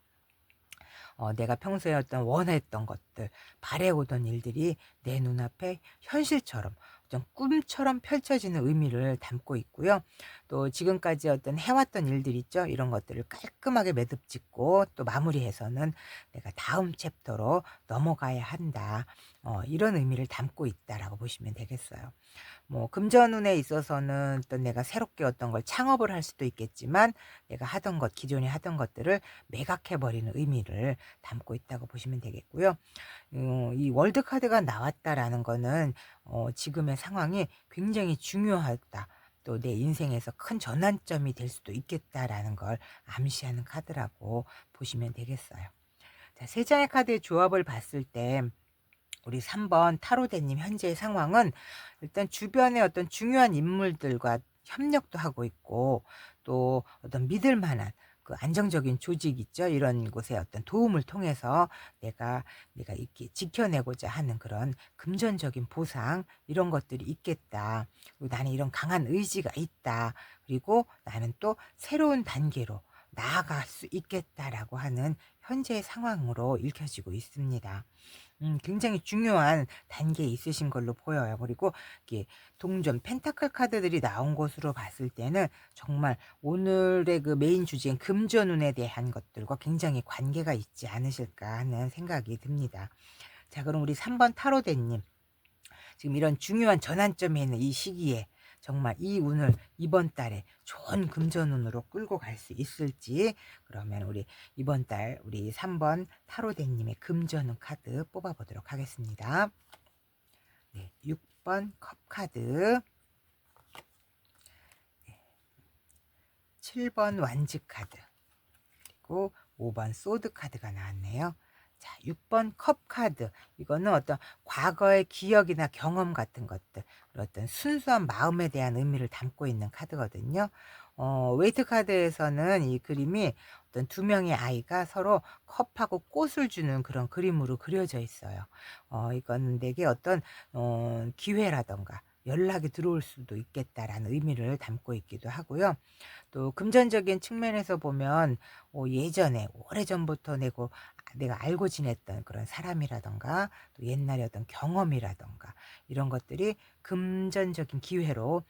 내가 평소에 어떤 원했던 것들, 바래오던 일들이 내 눈앞에 현실처럼 어떤 꿈처럼 펼쳐지는 의미를 담고 있고요. 또 지금까지 어떤 해왔던 일들 있죠. 이런 것들을 깔끔하게 매듭 짓고 또 마무리해서는 내가 다음 챕터로 넘어가야 한다. 이런 의미를 담고 있다라고 보시면 되겠어요. 뭐 금전운에 있어서는 또 내가 새롭게 어떤 걸 창업을 할 수도 있겠지만 내가 하던 것, 기존에 하던 것들을 매각해 버리는 의미를 담고 있다고 보시면 되겠고요. 이 월드 카드가 나왔다라는 거는 지금의 상황이 굉장히 중요하다. 또 내 인생에서 큰 전환점이 될 수도 있겠다라는 걸 암시하는 카드라고 보시면 되겠어요. 자, 세 장의 카드의 조합을 봤을 때 우리 3번 타로대님 현재의 상황은 일단 주변에 어떤 중요한 인물들과 협력도 하고 있고 또 어떤 믿을 만한 그 안정적인 조직 있죠. 이런 곳에 어떤 도움을 통해서 내가 이렇게 지켜내고자 하는 그런 금전적인 보상 이런 것들이 있겠다. 그리고 나는 이런 강한 의지가 있다. 그리고 나는 또 새로운 단계로 나아갈 수 있겠다라고 하는 현재의 상황으로 읽혀지고 있습니다. 굉장히 중요한 단계에 있으신 걸로 보여요. 그리고 이게 동전, 펜타클 카드들이 나온 것으로 봤을 때는 정말 오늘의 그 메인 주제인 금전운에 대한 것들과 굉장히 관계가 있지 않으실까 하는 생각이 듭니다. 자, 그럼 우리 3번 타로대님. 지금 이런 중요한 전환점에 있는 이 시기에 정말 이 운을 이번 달에 좋은 금전운으로 끌고 갈 수 있을지 그러면 우리 이번 달 우리 3번 타로대님의 금전운 카드 뽑아보도록 하겠습니다. 네, 6번 컵 카드, 7번 완즈 카드, 그리고 5번 소드 카드가 나왔네요. 자, 6번 컵 카드. 이거는 어떤 과거의 기억이나 경험 같은 것들, 어떤 순수한 마음에 대한 의미를 담고 있는 카드거든요. 웨이트 카드에서는 이 그림이 어떤 두 명의 아이가 서로 컵하고 꽃을 주는 그런 그림으로 그려져 있어요. 이건 내게 어떤 기회라던가 연락이 들어올 수도 있겠다라는 의미를 담고 있기도 하고요. 또 금전적인 측면에서 보면 예전에 오래전부터 내가 알고 지냈던 그런 사람이라던가 또 옛날에 어떤 경험이라던가 이런 것들이 금전적인 기회로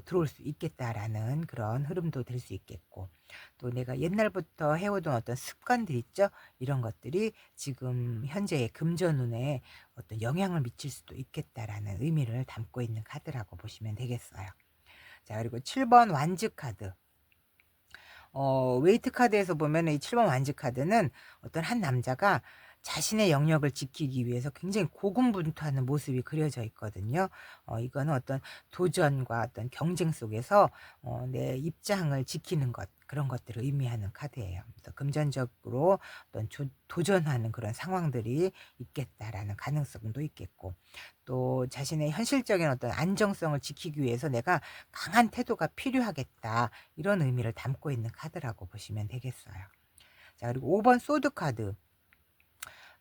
들어올 수 있겠다라는 그런 흐름도 될 수 있겠고 또 내가 옛날부터 해오던 어떤 습관들 있죠. 이런 것들이 지금 현재의 금전운에 어떤 영향을 미칠 수도 있겠다라는 의미를 담고 있는 카드라고 보시면 되겠어요. 자, 그리고 7번 완즈 카드. 웨이트 카드에서 보면 이 7번 완즈 카드는 어떤 한 남자가 자신의 영역을 지키기 위해서 굉장히 고군분투하는 모습이 그려져 있거든요. 이거는 어떤 도전과 어떤 경쟁 속에서 내 입장을 지키는 것, 그런 것들을 의미하는 카드예요. 그래서 금전적으로 어떤 도전하는 그런 상황들이 있겠다라는 가능성도 있겠고, 또 자신의 현실적인 어떤 안정성을 지키기 위해서 내가 강한 태도가 필요하겠다. 이런 의미를 담고 있는 카드라고 보시면 되겠어요. 자, 그리고 5번 소드 카드.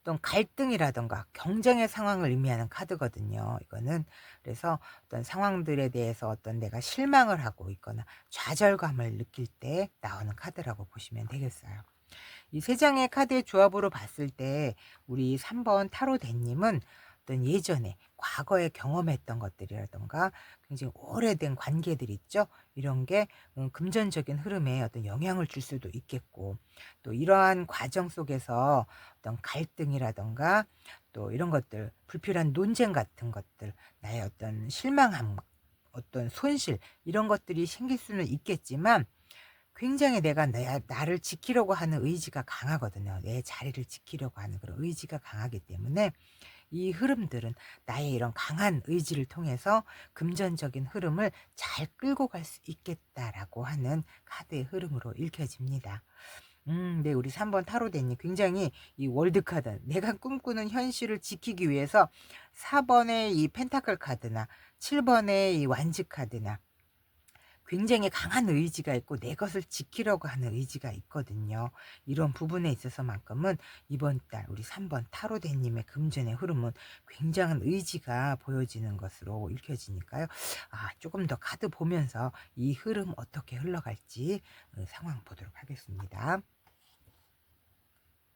어떤 갈등이라던가 경쟁의 상황을 의미하는 카드거든요. 이거는 그래서 어떤 상황들에 대해서 어떤 내가 실망을 하고 있거나 좌절감을 느낄 때 나오는 카드라고 보시면 되겠어요. 이 세 장의 카드의 조합으로 봤을 때 우리 3번 타로대님은 어떤 예전에 과거에 경험했던 것들이라던가 굉장히 오래된 관계들 있죠. 이런 게 금전적인 흐름에 어떤 영향을 줄 수도 있겠고 또 이러한 과정 속에서 어떤 갈등이라던가 또 이런 것들 불필요한 논쟁 같은 것들 나의 어떤 실망함 어떤 손실 이런 것들이 생길 수는 있겠지만 굉장히 내가 나를 지키려고 하는 의지가 강하거든요. 내 자리를 지키려고 하는 그런 의지가 강하기 때문에 이 흐름들은 나의 이런 강한 의지를 통해서 금전적인 흐름을 잘 끌고 갈 수 있겠다라고 하는 카드의 흐름으로 읽혀집니다. 네, 우리 3번 타로대님 굉장히 이 월드카드, 내가 꿈꾸는 현실을 지키기 위해서 4번의 이 펜타클 카드나 7번의 이 완즈 카드나 굉장히 강한 의지가 있고 내 것을 지키려고 하는 의지가 있거든요. 이런 부분에 있어서만큼은 이번 달 우리 3번 타로대님의 금전의 흐름은 굉장한 의지가 보여지는 것으로 읽혀지니까요. 조금 더 카드 보면서 이 흐름 어떻게 흘러갈지 상황 보도록 하겠습니다.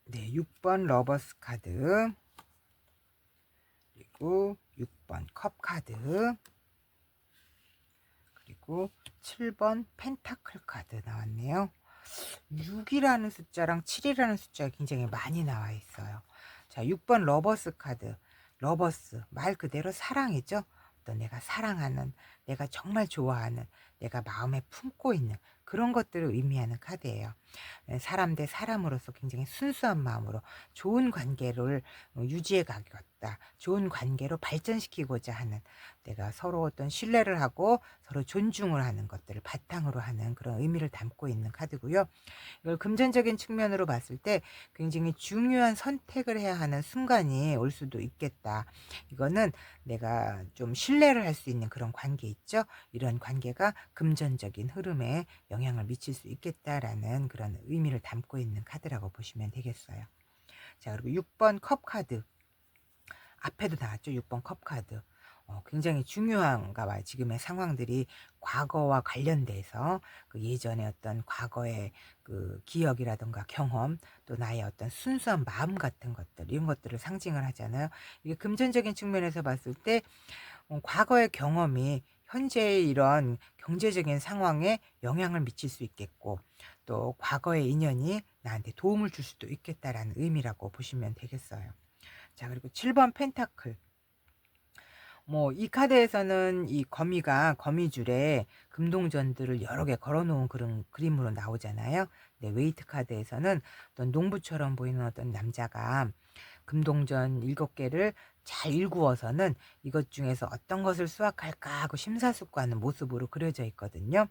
네, 6번 러버스 카드, 그리고 6번 컵 카드, 그리고 7번 펜타클 카드 나왔네요. 6이라는 숫자랑 7이라는 숫자가 굉장히 많이 나와 있어요. 자, 6번 러버스 카드. 러버스, 말 그대로 사랑이죠. 또 내가 사랑하는, 내가 정말 좋아하는, 내가 마음에 품고 있는 그런 것들을 의미하는 카드예요. 사람 대 사람으로서 굉장히 순수한 마음으로 좋은 관계를 유지해 가겠다. 좋은 관계로 발전시키고자 하는, 내가 서로 어떤 신뢰를 하고 서로 존중을 하는 것들을 바탕으로 하는 그런 의미를 담고 있는 카드고요. 이걸 금전적인 측면으로 봤을 때 굉장히 중요한 선택을 해야 하는 순간이 올 수도 있겠다. 이거는 내가 좀 신뢰를 할 수 있는 그런 관계 있죠. 이런 관계가 금전적인 흐름에 영향을 미칠 수 있겠다라는 그런 의미를 담고 있는 카드라고 보시면 되겠어요. 자, 그리고 6번 컵 카드. 앞에도 나왔죠. 6번 컵 카드. 굉장히 중요한가 봐요. 지금의 상황들이 과거와 관련돼서 그 예전에 어떤 과거의 그 기억이라든가 경험, 또 나의 어떤 순수한 마음 같은 것들, 이런 것들을 상징을 하잖아요. 이게 금전적인 측면에서 봤을 때 과거의 경험이 현재의 이런 경제적인 상황에 영향을 미칠 수 있겠고, 또 과거의 인연이 나한테 도움을 줄 수도 있겠다라는 의미라고 보시면 되겠어요. 자, 그리고 7번 펜타클. 이 카드에서는 이 거미가 거미줄에 금동전들을 여러 개 걸어 놓은 그런 그림으로 나오잖아요. 네, 웨이트 카드에서는 어떤 농부처럼 보이는 어떤 남자가 금동전 7개를 잘 일구어서는 이것 중에서 어떤 것을 수확할까 하고 심사숙고하는 모습으로 그려져 있거든요.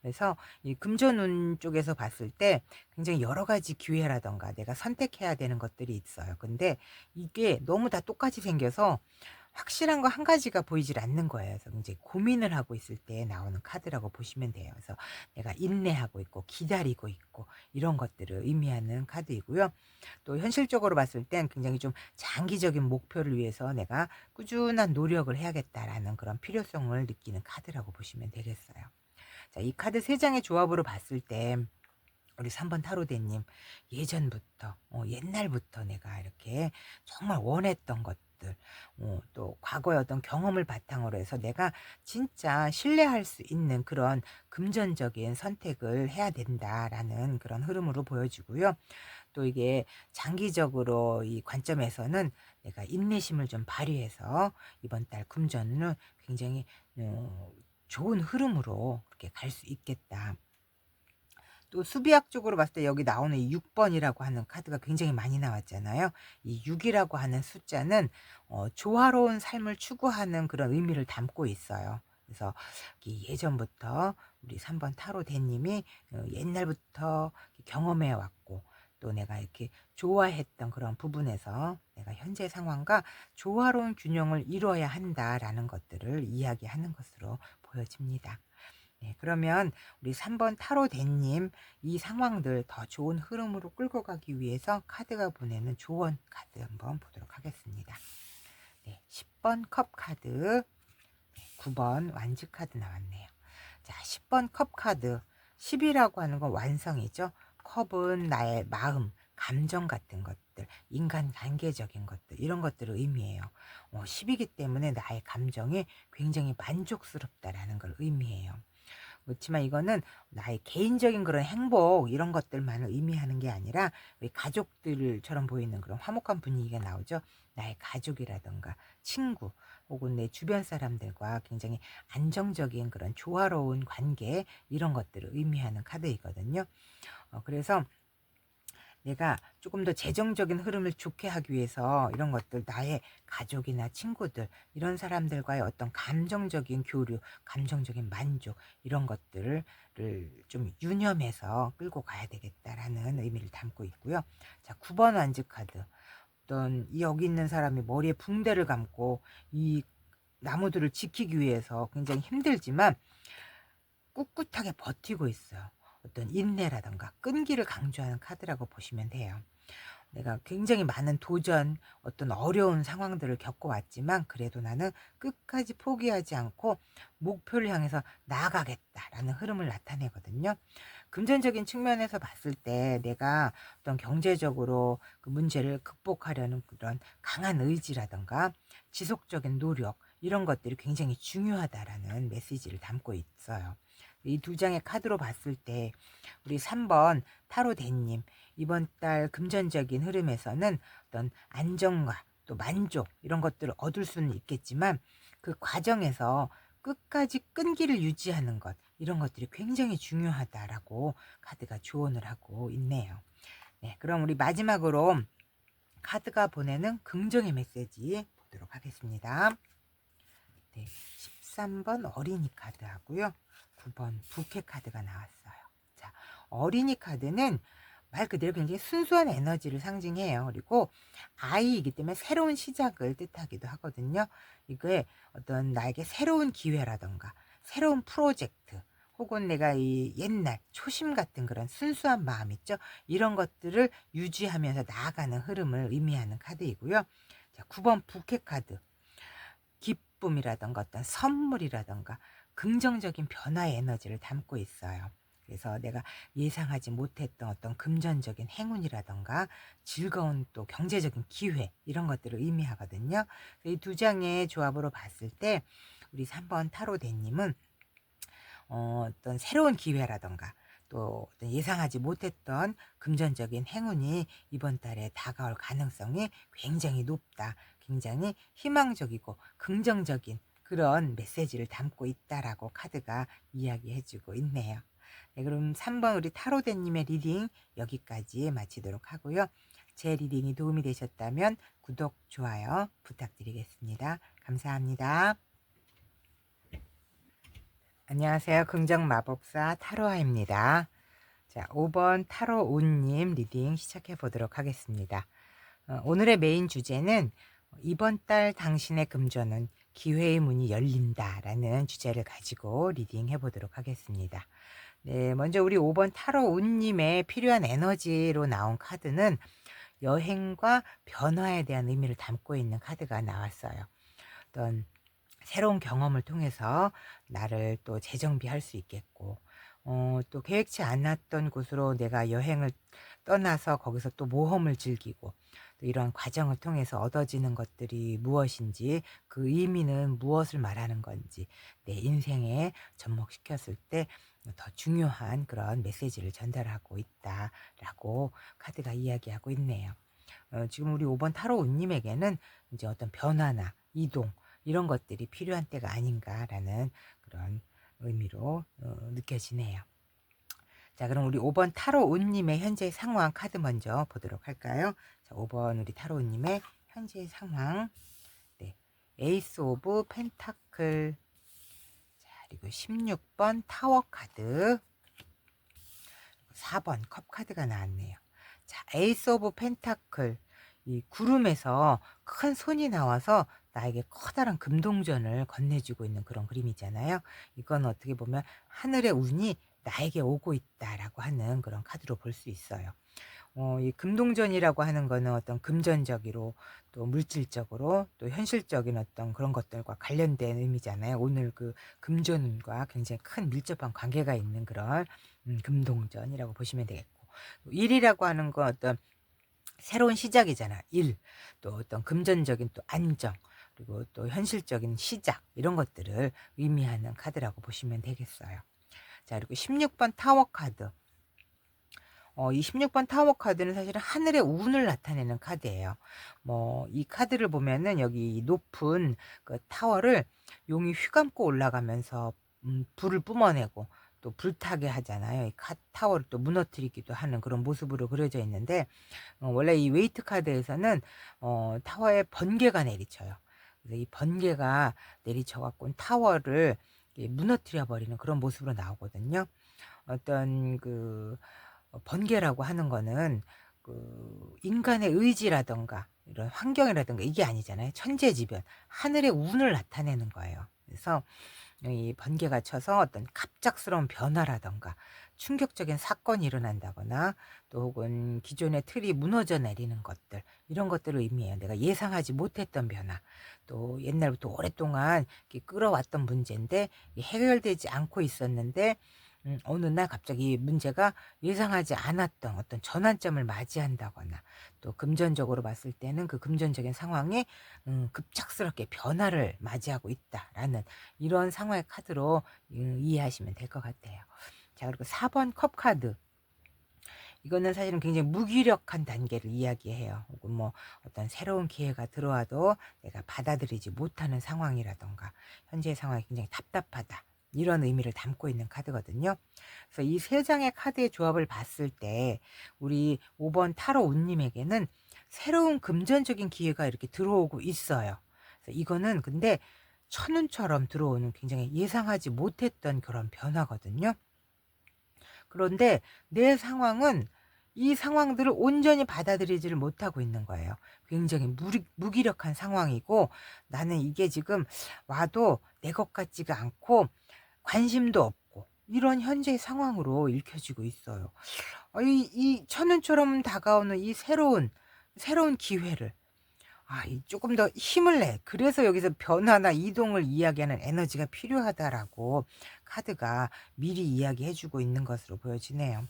그래서 이 금전운 쪽에서 봤을 때 굉장히 여러 가지 기회라던가 내가 선택해야 되는 것들이 있어요. 근데 이게 너무 다 똑같이 생겨서 확실한 거 한 가지가 보이질 않는 거예요. 그래서 이제 고민을 하고 있을 때 나오는 카드라고 보시면 돼요. 그래서 내가 인내하고 있고 기다리고 있고 이런 것들을 의미하는 카드이고요. 또 현실적으로 봤을 땐 굉장히 좀 장기적인 목표를 위해서 내가 꾸준한 노력을 해야겠다라는 그런 필요성을 느끼는 카드라고 보시면 되겠어요. 자, 이 카드 3장의 조합으로 봤을 때 우리 3번 타로대님, 예전부터 옛날부터 내가 이렇게 정말 원했던 것들, 또 과거의 어떤 경험을 바탕으로 해서 내가 진짜 신뢰할 수 있는 그런 금전적인 선택을 해야 된다라는 그런 흐름으로 보여지고요. 또 이게 장기적으로 이 관점에서는 내가 인내심을 좀 발휘해서 이번 달 금전은 굉장히 좋은 흐름으로 그렇게 갈 수 있겠다. 또 수비학적으로 봤을 때 여기 나오는 이 6번이라고 하는 카드가 굉장히 많이 나왔잖아요. 이 6이라고 하는 숫자는 조화로운 삶을 추구하는 그런 의미를 담고 있어요. 그래서 예전부터 우리 3번 타로 대님이 옛날부터 경험해 왔고, 또 내가 이렇게 좋아했던 그런 부분에서 내가 현재 상황과 조화로운 균형을 이루어야 한다라는 것들을 이야기하는 것으로 보여집니다. 네, 그러면 우리 3번 타로대님, 이 상황들 더 좋은 흐름으로 끌고 가기 위해서 카드가 보내는 조언 카드 한번 보도록 하겠습니다. 네, 10번 컵 카드, 네, 9번 완즈 카드 나왔네요. 자, 10번 컵 카드. 10이라고 하는 건 완성이죠. 컵은 나의 마음, 감정 같은 것들, 인간 관계적인 것들, 이런 것들을 의미해요. 10이기 때문에 나의 감정이 굉장히 만족스럽다라는 걸 의미해요. 그렇지만 이거는 나의 개인적인 그런 행복 이런 것들만을 의미하는 게 아니라 우리 가족들처럼 보이는 그런 화목한 분위기가 나오죠. 나의 가족이라던가 친구 혹은 내 주변 사람들과 굉장히 안정적인 그런 조화로운 관계, 이런 것들을 의미하는 카드이거든요. 그래서 내가 조금 더 재정적인 흐름을 좋게 하기 위해서 이런 것들, 나의 가족이나 친구들, 이런 사람들과의 어떤 감정적인 교류, 감정적인 만족, 이런 것들을 좀 유념해서 끌고 가야 되겠다라는 의미를 담고 있고요. 자, 9번 완즈 카드. 어떤 여기 있는 사람이 머리에 붕대를 감고 이 나무들을 지키기 위해서 굉장히 힘들지만 꿋꿋하게 버티고 있어요. 어떤 인내라든가 끈기를 강조하는 카드라고 보시면 돼요. 내가 굉장히 많은 도전, 어떤 어려운 상황들을 겪어왔지만 그래도 나는 끝까지 포기하지 않고 목표를 향해서 나아가겠다라는 흐름을 나타내거든요. 금전적인 측면에서 봤을 때 내가 어떤 경제적으로 그 문제를 극복하려는 그런 강한 의지라든가 지속적인 노력, 이런 것들이 굉장히 중요하다라는 메시지를 담고 있어요. 이 두 장의 카드로 봤을 때 우리 3번 타로대님, 이번 달 금전적인 흐름에서는 어떤 안정과 또 만족, 이런 것들을 얻을 수는 있겠지만 그 과정에서 끝까지 끈기를 유지하는 것, 이런 것들이 굉장히 중요하다라고 카드가 조언을 하고 있네요. 네, 그럼 우리 마지막으로 카드가 보내는 긍정의 메시지 보도록 하겠습니다. 네, 13번 어린이 카드 하고요. 9번 부캐 카드가 나왔어요. 자, 어린이 카드는 말 그대로 굉장히 순수한 에너지를 상징해요. 그리고 아이이기 때문에 새로운 시작을 뜻하기도 하거든요. 이게 어떤 나에게 새로운 기회라던가 새로운 프로젝트, 혹은 내가 이 옛날 초심 같은 그런 순수한 마음 있죠. 이런 것들을 유지하면서 나아가는 흐름을 의미하는 카드이고요. 자, 9번 부캐 카드. 기쁨이라던가 어떤 선물이라던가 긍정적인 변화의 에너지를 담고 있어요. 그래서 내가 예상하지 못했던 어떤 금전적인 행운이라던가 즐거운 또 경제적인 기회, 이런 것들을 의미하거든요. 이 두 장의 조합으로 봤을 때 우리 3번 타로대님은 어떤 새로운 기회라던가 또 어떤 예상하지 못했던 금전적인 행운이 이번 달에 다가올 가능성이 굉장히 높다. 굉장히 희망적이고 긍정적인 그런 메시지를 담고 있다라고 카드가 이야기해주고 있네요. 네, 그럼 3번 우리 타로대님의 리딩 여기까지 마치도록 하고요. 제 리딩이 도움이 되셨다면 구독, 좋아요 부탁드리겠습니다. 감사합니다. 안녕하세요. 긍정마법사 타로아입니다. 자, 5번 타로온님 리딩 시작해 보도록 하겠습니다. 오늘의 메인 주제는 이번 달 당신의 금전은 기회의 문이 열린다라는 주제를 가지고 리딩해 보도록 하겠습니다. 네, 먼저 우리 5번 타로온님의 필요한 에너지로 나온 카드는 여행과 변화에 대한 의미를 담고 있는 카드가 나왔어요. 어떤 새로운 경험을 통해서 나를 또 재정비할 수 있겠고, 또 계획치 않았던 곳으로 내가 여행을 떠나서 거기서 또 모험을 즐기고, 또 이런 과정을 통해서 얻어지는 것들이 무엇인지, 그 의미는 무엇을 말하는 건지 내 인생에 접목시켰을 때 더 중요한 그런 메시지를 전달하고 있다라고 카드가 이야기하고 있네요. 지금 우리 5번 타로우님에게는 이제 어떤 변화나 이동, 이런 것들이 필요한 때가 아닌가라는 그런 의미로 느껴지네요. 자, 그럼 우리 5번 타로우님의 현재 상황 카드 먼저 보도록 할까요? 자, 5번 우리 타로우님의 현재 상황. 네, 에이스 오브 펜타클. 자, 그리고 16번 타워 카드. 4번 컵 카드가 나왔네요. 자, 에이스 오브 펜타클. 이 구름에서 큰 손이 나와서 나에게 커다란 금동전을 건네주고 있는 그런 그림이잖아요. 이건 어떻게 보면 하늘의 운이 나에게 오고 있다라고 하는 그런 카드로 볼 수 있어요. 이 금동전이라고 하는 거는 어떤 금전적으로 또 물질적으로 또 현실적인 어떤 그런 것들과 관련된 의미잖아요. 오늘 그 금전운과 굉장히 큰 밀접한 관계가 있는 그런 금동전이라고 보시면 되겠고, 일이라고 하는 건 어떤 새로운 시작이잖아. 일, 또 어떤 금전적인 또 안정, 그리고 또 현실적인 시작, 이런 것들을 의미하는 카드라고 보시면 되겠어요. 자, 그리고 16번 타워 카드. 이 16번 타워 카드는 사실은 하늘의 운을 나타내는 카드예요. 이 카드를 보면은 여기 높은 그 타워를 용이 휘감고 올라가면서 불을 뿜어내고 또 불타게 하잖아요. 이 타워를 또 무너뜨리기도 하는 그런 모습으로 그려져 있는데, 원래 이 웨이트 카드에서는 타워에 번개가 내리쳐요. 그래서 이 번개가 내리쳐갖고 타워를 무너뜨려 버리는 그런 모습으로 나오거든요. 어떤 그 번개라고 하는 거는 그 인간의 의지라던가 이런 환경이라든가 이게 아니잖아요. 천재지변, 하늘의 운을 나타내는 거예요. 그래서 이 번개가 쳐서 어떤 갑작스러운 변화라던가 충격적인 사건이 일어난다거나 또 혹은 기존의 틀이 무너져 내리는 것들, 이런 것들을 의미해요. 내가 예상하지 못했던 변화, 또 옛날부터 오랫동안 이렇게 끌어왔던 문제인데 해결되지 않고 있었는데 어느 날 갑자기 문제가 예상하지 않았던 어떤 전환점을 맞이한다거나, 또 금전적으로 봤을 때는 그 금전적인 상황이 급작스럽게 변화를 맞이하고 있다라는 이런 상황의 카드로 이해하시면 될 것 같아요. 자, 그리고 4번 컵 카드. 이거는 사실은 굉장히 무기력한 단계를 이야기해요. 혹은 뭐 어떤 새로운 기회가 들어와도 내가 받아들이지 못하는 상황이라던가 현재의 상황이 굉장히 답답하다, 이런 의미를 담고 있는 카드거든요. 그래서 이 세 장의 카드의 조합을 봤을 때 우리 5번 타로 운님에게는 새로운 금전적인 기회가 이렇게 들어오고 있어요. 그래서 이거는 근데 천운처럼 들어오는 굉장히 예상하지 못했던 그런 변화거든요. 그런데 내 상황은 이 상황들을 온전히 받아들이지를 못하고 있는 거예요. 굉장히 무기력한 상황이고, 나는 이게 지금 와도 내 것 같지가 않고 관심도 없고, 이런 현재의 상황으로 읽혀지고 있어요. 이 천운처럼 다가오는 이 새로운 기회를, 이 조금 더 힘을 내. 그래서 여기서 변화나 이동을 이야기하는 에너지가 필요하다라고 카드가 미리 이야기해 주고 있는 것으로 보여지네요.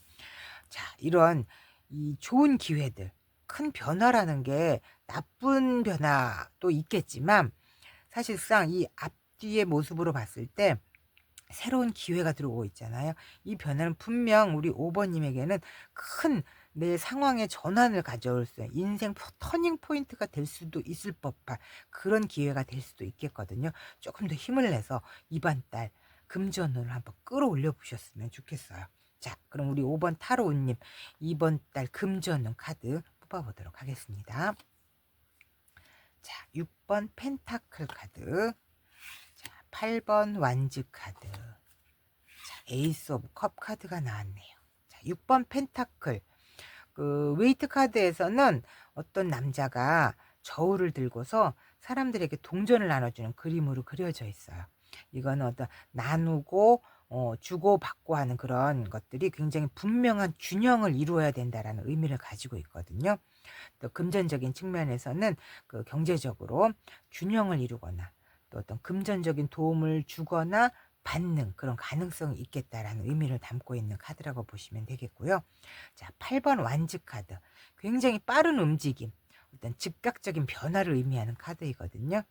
자, 이런 이 좋은 기회들, 큰 변화라는 게 나쁜 변화도 있겠지만 사실상 이 앞뒤의 모습으로 봤을 때 새로운 기회가 들어오고 있잖아요. 이 변화는 분명 우리 5번 님에게는 큰 내 상황의 전환을 가져올 수 있는 인생 터닝 포인트가 될 수도 있을 법한 그런 기회가 될 수도 있겠거든요. 조금 더 힘을 내서 이번 달 금전운을 한번 끌어올려 보셨으면 좋겠어요. 자, 그럼 우리 5번 타로우님 이번 달 금전운 카드 뽑아보도록 하겠습니다. 자, 6번 펜타클 카드, 자, 8번 완즈 카드, 에이스 오브 컵 카드가 나왔네요. 자, 6번 펜타클. 그 웨이트 카드에서는 어떤 남자가 저울을 들고서 사람들에게 동전을 나눠주는 그림으로 그려져 있어요. 이거는 어떤 나누고 주고 받고 하는 그런 것들이 굉장히 분명한 균형을 이루어야 된다라는 의미를 가지고 있거든요. 또 금전적인 측면에서는 그 경제적으로 균형을 이루거나 또 어떤 금전적인 도움을 주거나 받는 그런 가능성이 있겠다라는 의미를 담고 있는 카드라고 보시면 되겠고요. 자, 8번 완즈 카드. 굉장히 빠른 움직임, 어떤 즉각적인 변화를 의미하는 카드이거든요.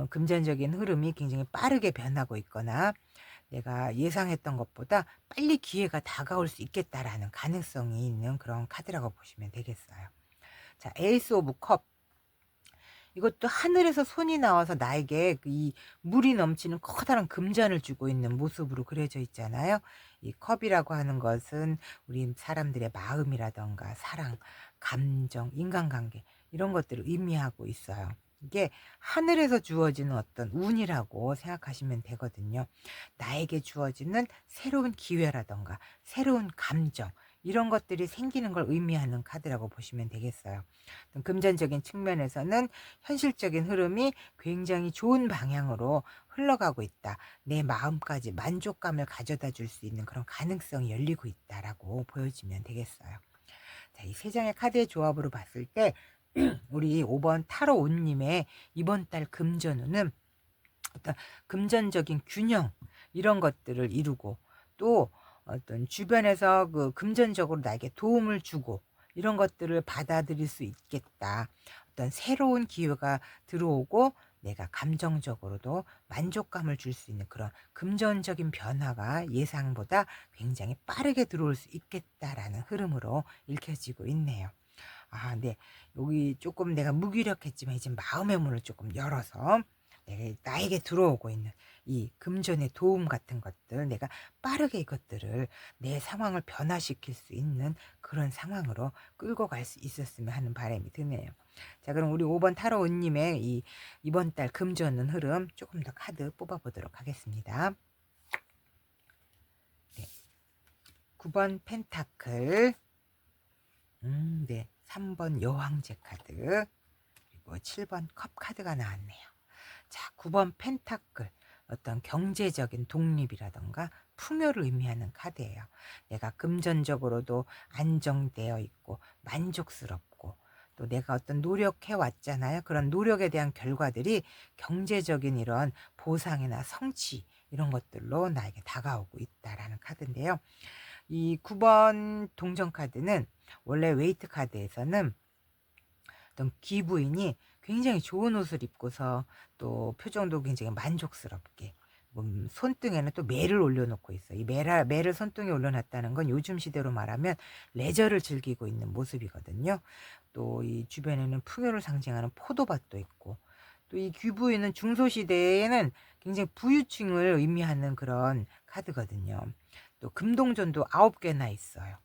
금전적인 흐름이 굉장히 빠르게 변하고 있거나 내가 예상했던 것보다 빨리 기회가 다가올 수 있겠다라는 가능성이 있는 그런 카드라고 보시면 되겠어요. 자, 에이스 오브 컵. 이것도 하늘에서 손이 나와서 나에게 이 물이 넘치는 커다란 금잔을 주고 있는 모습으로 그려져 있잖아요. 이 컵이라고 하는 것은 우리 사람들의 마음이라던가 사랑, 감정, 인간관계, 이런 것들을 의미하고 있어요. 이게 하늘에서 주어지는 어떤 운이라고 생각하시면 되거든요. 나에게 주어지는 새로운 기회라던가 새로운 감정, 이런 것들이 생기는 걸 의미하는 카드라고 보시면 되겠어요. 금전적인 측면에서는 현실적인 흐름이 굉장히 좋은 방향으로 흘러가고 있다. 내 마음까지 만족감을 가져다 줄 수 있는 그런 가능성이 열리고 있다라고 보여지면 되겠어요. 자, 이 세 장의 카드의 조합으로 봤을 때 우리 5번 타로 온님의 이번 달 금전운은 어떤 금전적인 균형, 이런 것들을 이루고, 또 어떤 주변에서 그 금전적으로 나에게 도움을 주고 이런 것들을 받아들일 수 있겠다. 어떤 새로운 기회가 들어오고 내가 감정적으로도 만족감을 줄 수 있는 그런 금전적인 변화가 예상보다 굉장히 빠르게 들어올 수 있겠다라는 흐름으로 읽혀지고 있네요. 네. 여기 조금 내가 무기력했지만 이제 마음의 문을 조금 열어서 나에게 들어오고 있는 이 금전의 도움 같은 것들, 내가 빠르게 이것들을 내 상황을 변화시킬 수 있는 그런 상황으로 끌고 갈 수 있었으면 하는 바람이 드네요. 자, 그럼 우리 5번 타로님의 이번 달 금전은 흐름 조금 더 카드 뽑아보도록 하겠습니다. 네. 9번 펜타클, 네. 3번 여왕제 카드, 그리고 7번 컵 카드가 나왔네요. 자, 9번 펜타클. 어떤 경제적인 독립이라던가 풍요를 의미하는 카드예요. 내가 금전적으로도 안정되어 있고 만족스럽고, 또 내가 어떤 노력해 왔잖아요. 그런 노력에 대한 결과들이 경제적인 이런 보상이나 성취 이런 것들로 나에게 다가오고 있다라는 카드인데요. 이 9번 동전 카드는 원래 웨이트 카드에서는 어떤 귀부인이 굉장히 좋은 옷을 입고서 또 표정도 굉장히 만족스럽게, 손등에는 또 매를 올려놓고 있어요. 이 매를 손등에 올려놨다는 건 요즘 시대로 말하면 레저를 즐기고 있는 모습이거든요. 또 이 주변에는 풍요를 상징하는 포도밭도 있고, 또 이 귀부인은 중소시대에는 굉장히 부유층을 의미하는 그런 카드거든요. 또 금동전도 9개나 있어요.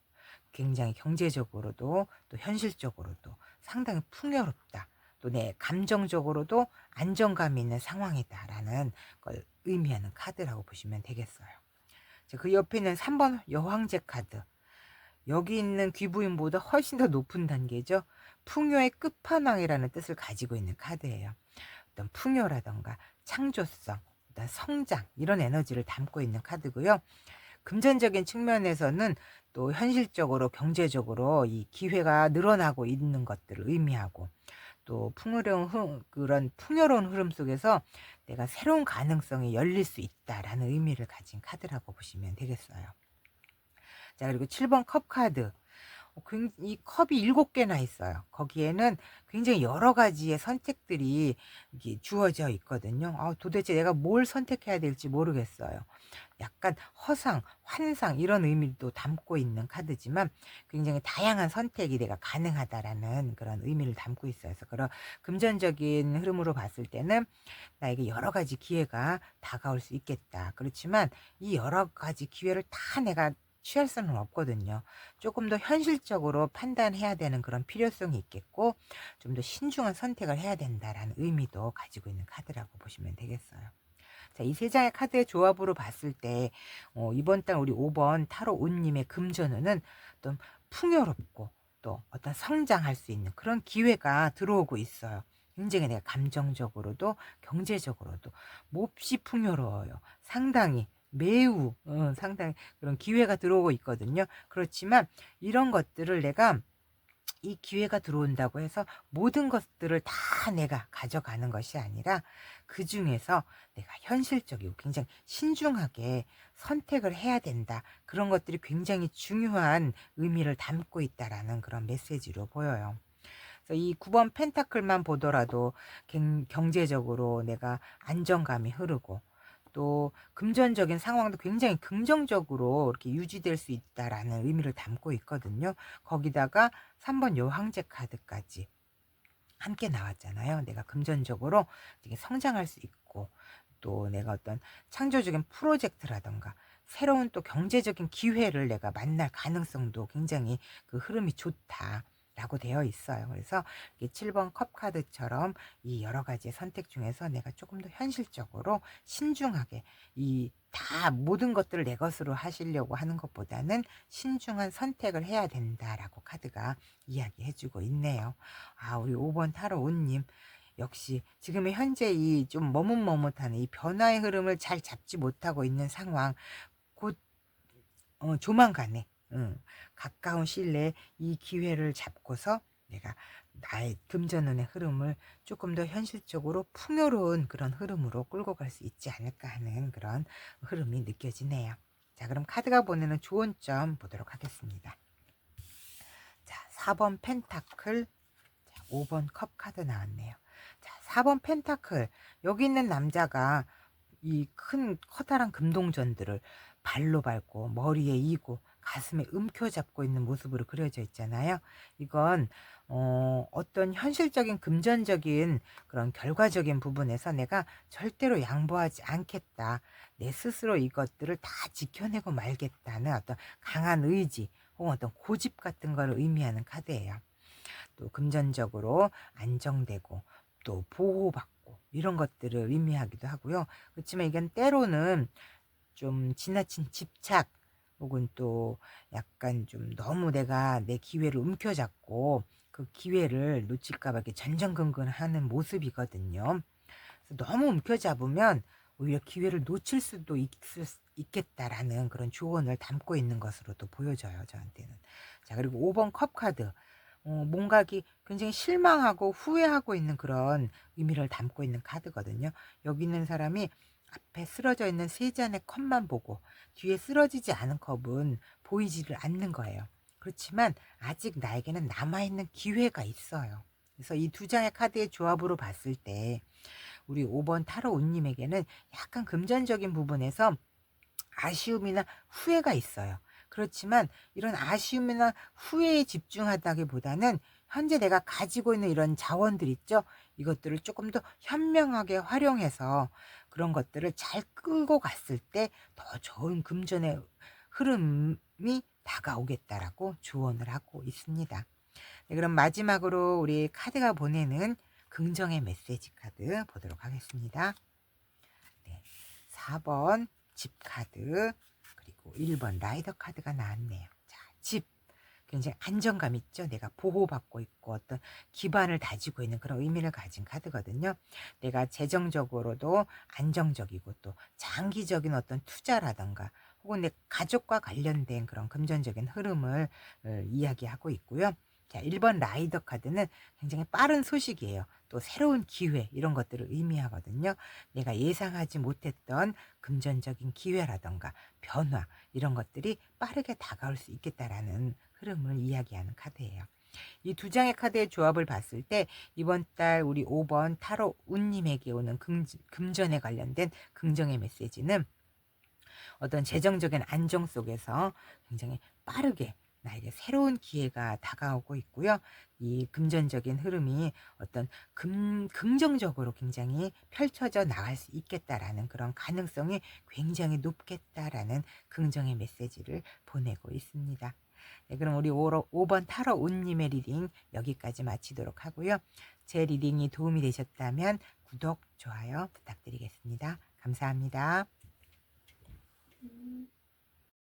굉장히 경제적으로도 또 현실적으로도 상당히 풍요롭다. 또 내 감정적으로도 안정감이 있는 상황이다라는 걸 의미하는 카드라고 보시면 되겠어요. 그 옆에 있는 3번 여황제 카드. 여기 있는 귀부인보다 훨씬 더 높은 단계죠. 풍요의 끝판왕이라는 뜻을 가지고 있는 카드예요. 어떤 풍요라던가 창조성, 어떤 성장 이런 에너지를 담고 있는 카드고요. 금전적인 측면에서는 또 현실적으로 경제적으로 이 기회가 늘어나고 있는 것들을 의미하고, 또 그런 풍요로운 흐름 속에서 내가 새로운 가능성이 열릴 수 있다라는 의미를 가진 카드라고 보시면 되겠어요. 자, 그리고 7번 컵 카드. 이 컵이 7개나 있어요. 거기에는 굉장히 여러 가지의 선택들이 이게 주어져 있거든요. 도대체 내가 뭘 선택해야 될지 모르겠어요. 약간 허상, 환상 이런 의미도 담고 있는 카드지만 굉장히 다양한 선택이 내가 가능하다라는 그런 의미를 담고 있어요. 그래서 그런 금전적인 흐름으로 봤을 때는 나에게 여러 가지 기회가 다가올 수 있겠다. 그렇지만 이 여러 가지 기회를 다 내가 취할 수는 없거든요. 조금 더 현실적으로 판단해야 되는 그런 필요성이 있겠고, 좀 더 신중한 선택을 해야 된다라는 의미도 가지고 있는 카드라고 보시면 되겠어요. 자, 이 세 장의 카드의 조합으로 봤을 때 이번 달 우리 5번 타로 온님의 금전운은 좀 풍요롭고 또 어떤 성장할 수 있는 그런 기회가 들어오고 있어요. 굉장히 내가 감정적으로도 경제적으로도 몹시 풍요로워요. 상당히 매우 상당히 그런 기회가 들어오고 있거든요. 그렇지만 이런 것들을 내가 이 기회가 들어온다고 해서 모든 것들을 다 내가 가져가는 것이 아니라 그 중에서 내가 현실적이고 굉장히 신중하게 선택을 해야 된다. 그런 것들이 굉장히 중요한 의미를 담고 있다라는 그런 메시지로 보여요. 그래서 이 9번 펜타클만 보더라도 경제적으로 내가 안정감이 흐르고, 또 금전적인 상황도 굉장히 긍정적으로 이렇게 유지될 수 있다라는 의미를 담고 있거든요. 거기다가 3번 여황제 카드까지 함께 나왔잖아요. 내가 금전적으로 되게 성장할 수 있고, 또 내가 어떤 창조적인 프로젝트라던가 새로운 또 경제적인 기회를 내가 만날 가능성도 굉장히 그 흐름이 좋다라고 되어 있어요. 그래서 7번 컵 카드처럼 이 여러 가지의 선택 중에서 내가 조금 더 현실적으로 신중하게, 이 다 모든 것들을 내 것으로 하시려고 하는 것보다는 신중한 선택을 해야 된다라고 카드가 이야기해주고 있네요. 우리 5번 타로 온님, 역시 지금의 현재 이 좀 머뭇머뭇한 이 변화의 흐름을 잘 잡지 못하고 있는 상황, 곧 조만간에 가까운 시일 내에 이 기회를 잡고서 내가 나의 금전운의 흐름을 조금 더 현실적으로 풍요로운 그런 흐름으로 끌고 갈 수 있지 않을까 하는 그런 흐름이 느껴지네요. 자, 그럼 카드가 보내는 좋은 점 보도록 하겠습니다. 자, 4번 펜타클, 5번 컵 카드 나왔네요. 자, 4번 펜타클. 여기 있는 남자가 이 큰 커다란 금동전들을 발로 밟고 머리에 이고 가슴에 움켜잡고 있는 모습으로 그려져 있잖아요. 이건 어떤 현실적인 금전적인 그런 결과적인 부분에서 내가 절대로 양보하지 않겠다. 내 스스로 이것들을 다 지켜내고 말겠다는 어떤 강한 의지 혹은 어떤 고집 같은 거를 의미하는 카드예요. 또 금전적으로 안정되고 또 보호받고 이런 것들을 의미하기도 하고요. 그렇지만 이건 때로는 좀 지나친 집착 혹은 또 약간 좀 너무 내가 내 기회를 움켜잡고 그 기회를 놓칠까 봐 이렇게 전전긍긍하는 모습이거든요. 그래서 너무 움켜잡으면 오히려 기회를 놓칠 수도 있겠다라는 그런 조언을 담고 있는 것으로도 보여져요, 저한테는. 자, 그리고 5번 컵 카드. 뭔가 굉장히 실망하고 후회하고 있는 그런 의미를 담고 있는 카드거든요. 여기 있는 사람이 앞에 쓰러져 있는 세 잔의 컵만 보고 뒤에 쓰러지지 않은 컵은 보이지를 않는 거예요. 그렇지만 아직 나에게는 남아있는 기회가 있어요. 그래서 이 두 장의 카드의 조합으로 봤을 때 우리 5번 타로 온님에게는 약간 금전적인 부분에서 아쉬움이나 후회가 있어요. 그렇지만 이런 아쉬움이나 후회에 집중하다기보다는 현재 내가 가지고 있는 이런 자원들 있죠? 이것들을 조금 더 현명하게 활용해서 그런 것들을 잘 끌고 갔을 때 더 좋은 금전의 흐름이 다가오겠다라고 조언을 하고 있습니다. 네, 그럼 마지막으로 우리 카드가 보내는 긍정의 메시지 카드 보도록 하겠습니다. 네, 4번 집 카드, 그리고 1번 라이더 카드가 나왔네요. 자, 집. 굉장히 안정감 있죠. 내가 보호받고 있고 어떤 기반을 다지고 있는 그런 의미를 가진 카드거든요. 내가 재정적으로도 안정적이고 또 장기적인 어떤 투자라던가 혹은 내 가족과 관련된 그런 금전적인 흐름을 이야기하고 있고요. 자, 1번 라이더 카드는 굉장히 빠른 소식이에요. 또 새로운 기회 이런 것들을 의미하거든요. 내가 예상하지 못했던 금전적인 기회라던가 변화 이런 것들이 빠르게 다가올 수 있겠다라는 흐름을 이야기하는 카드예요. 이 두 장의 카드의 조합을 봤을 때 이번 달 우리 5번 타로 운님에게 오는 금전에 관련된 긍정의 메시지는 어떤 재정적인 안정 속에서 굉장히 빠르게 나에게 새로운 기회가 다가오고 있고요. 이 금전적인 흐름이 어떤 긍정적으로 굉장히 펼쳐져 나갈 수 있겠다라는 그런 가능성이 굉장히 높겠다라는 긍정의 메시지를 보내고 있습니다. 네, 그럼 우리 5번 타로 운님의 리딩 여기까지 마치도록 하고요. 제 리딩이 도움이 되셨다면 구독, 좋아요 부탁드리겠습니다. 감사합니다.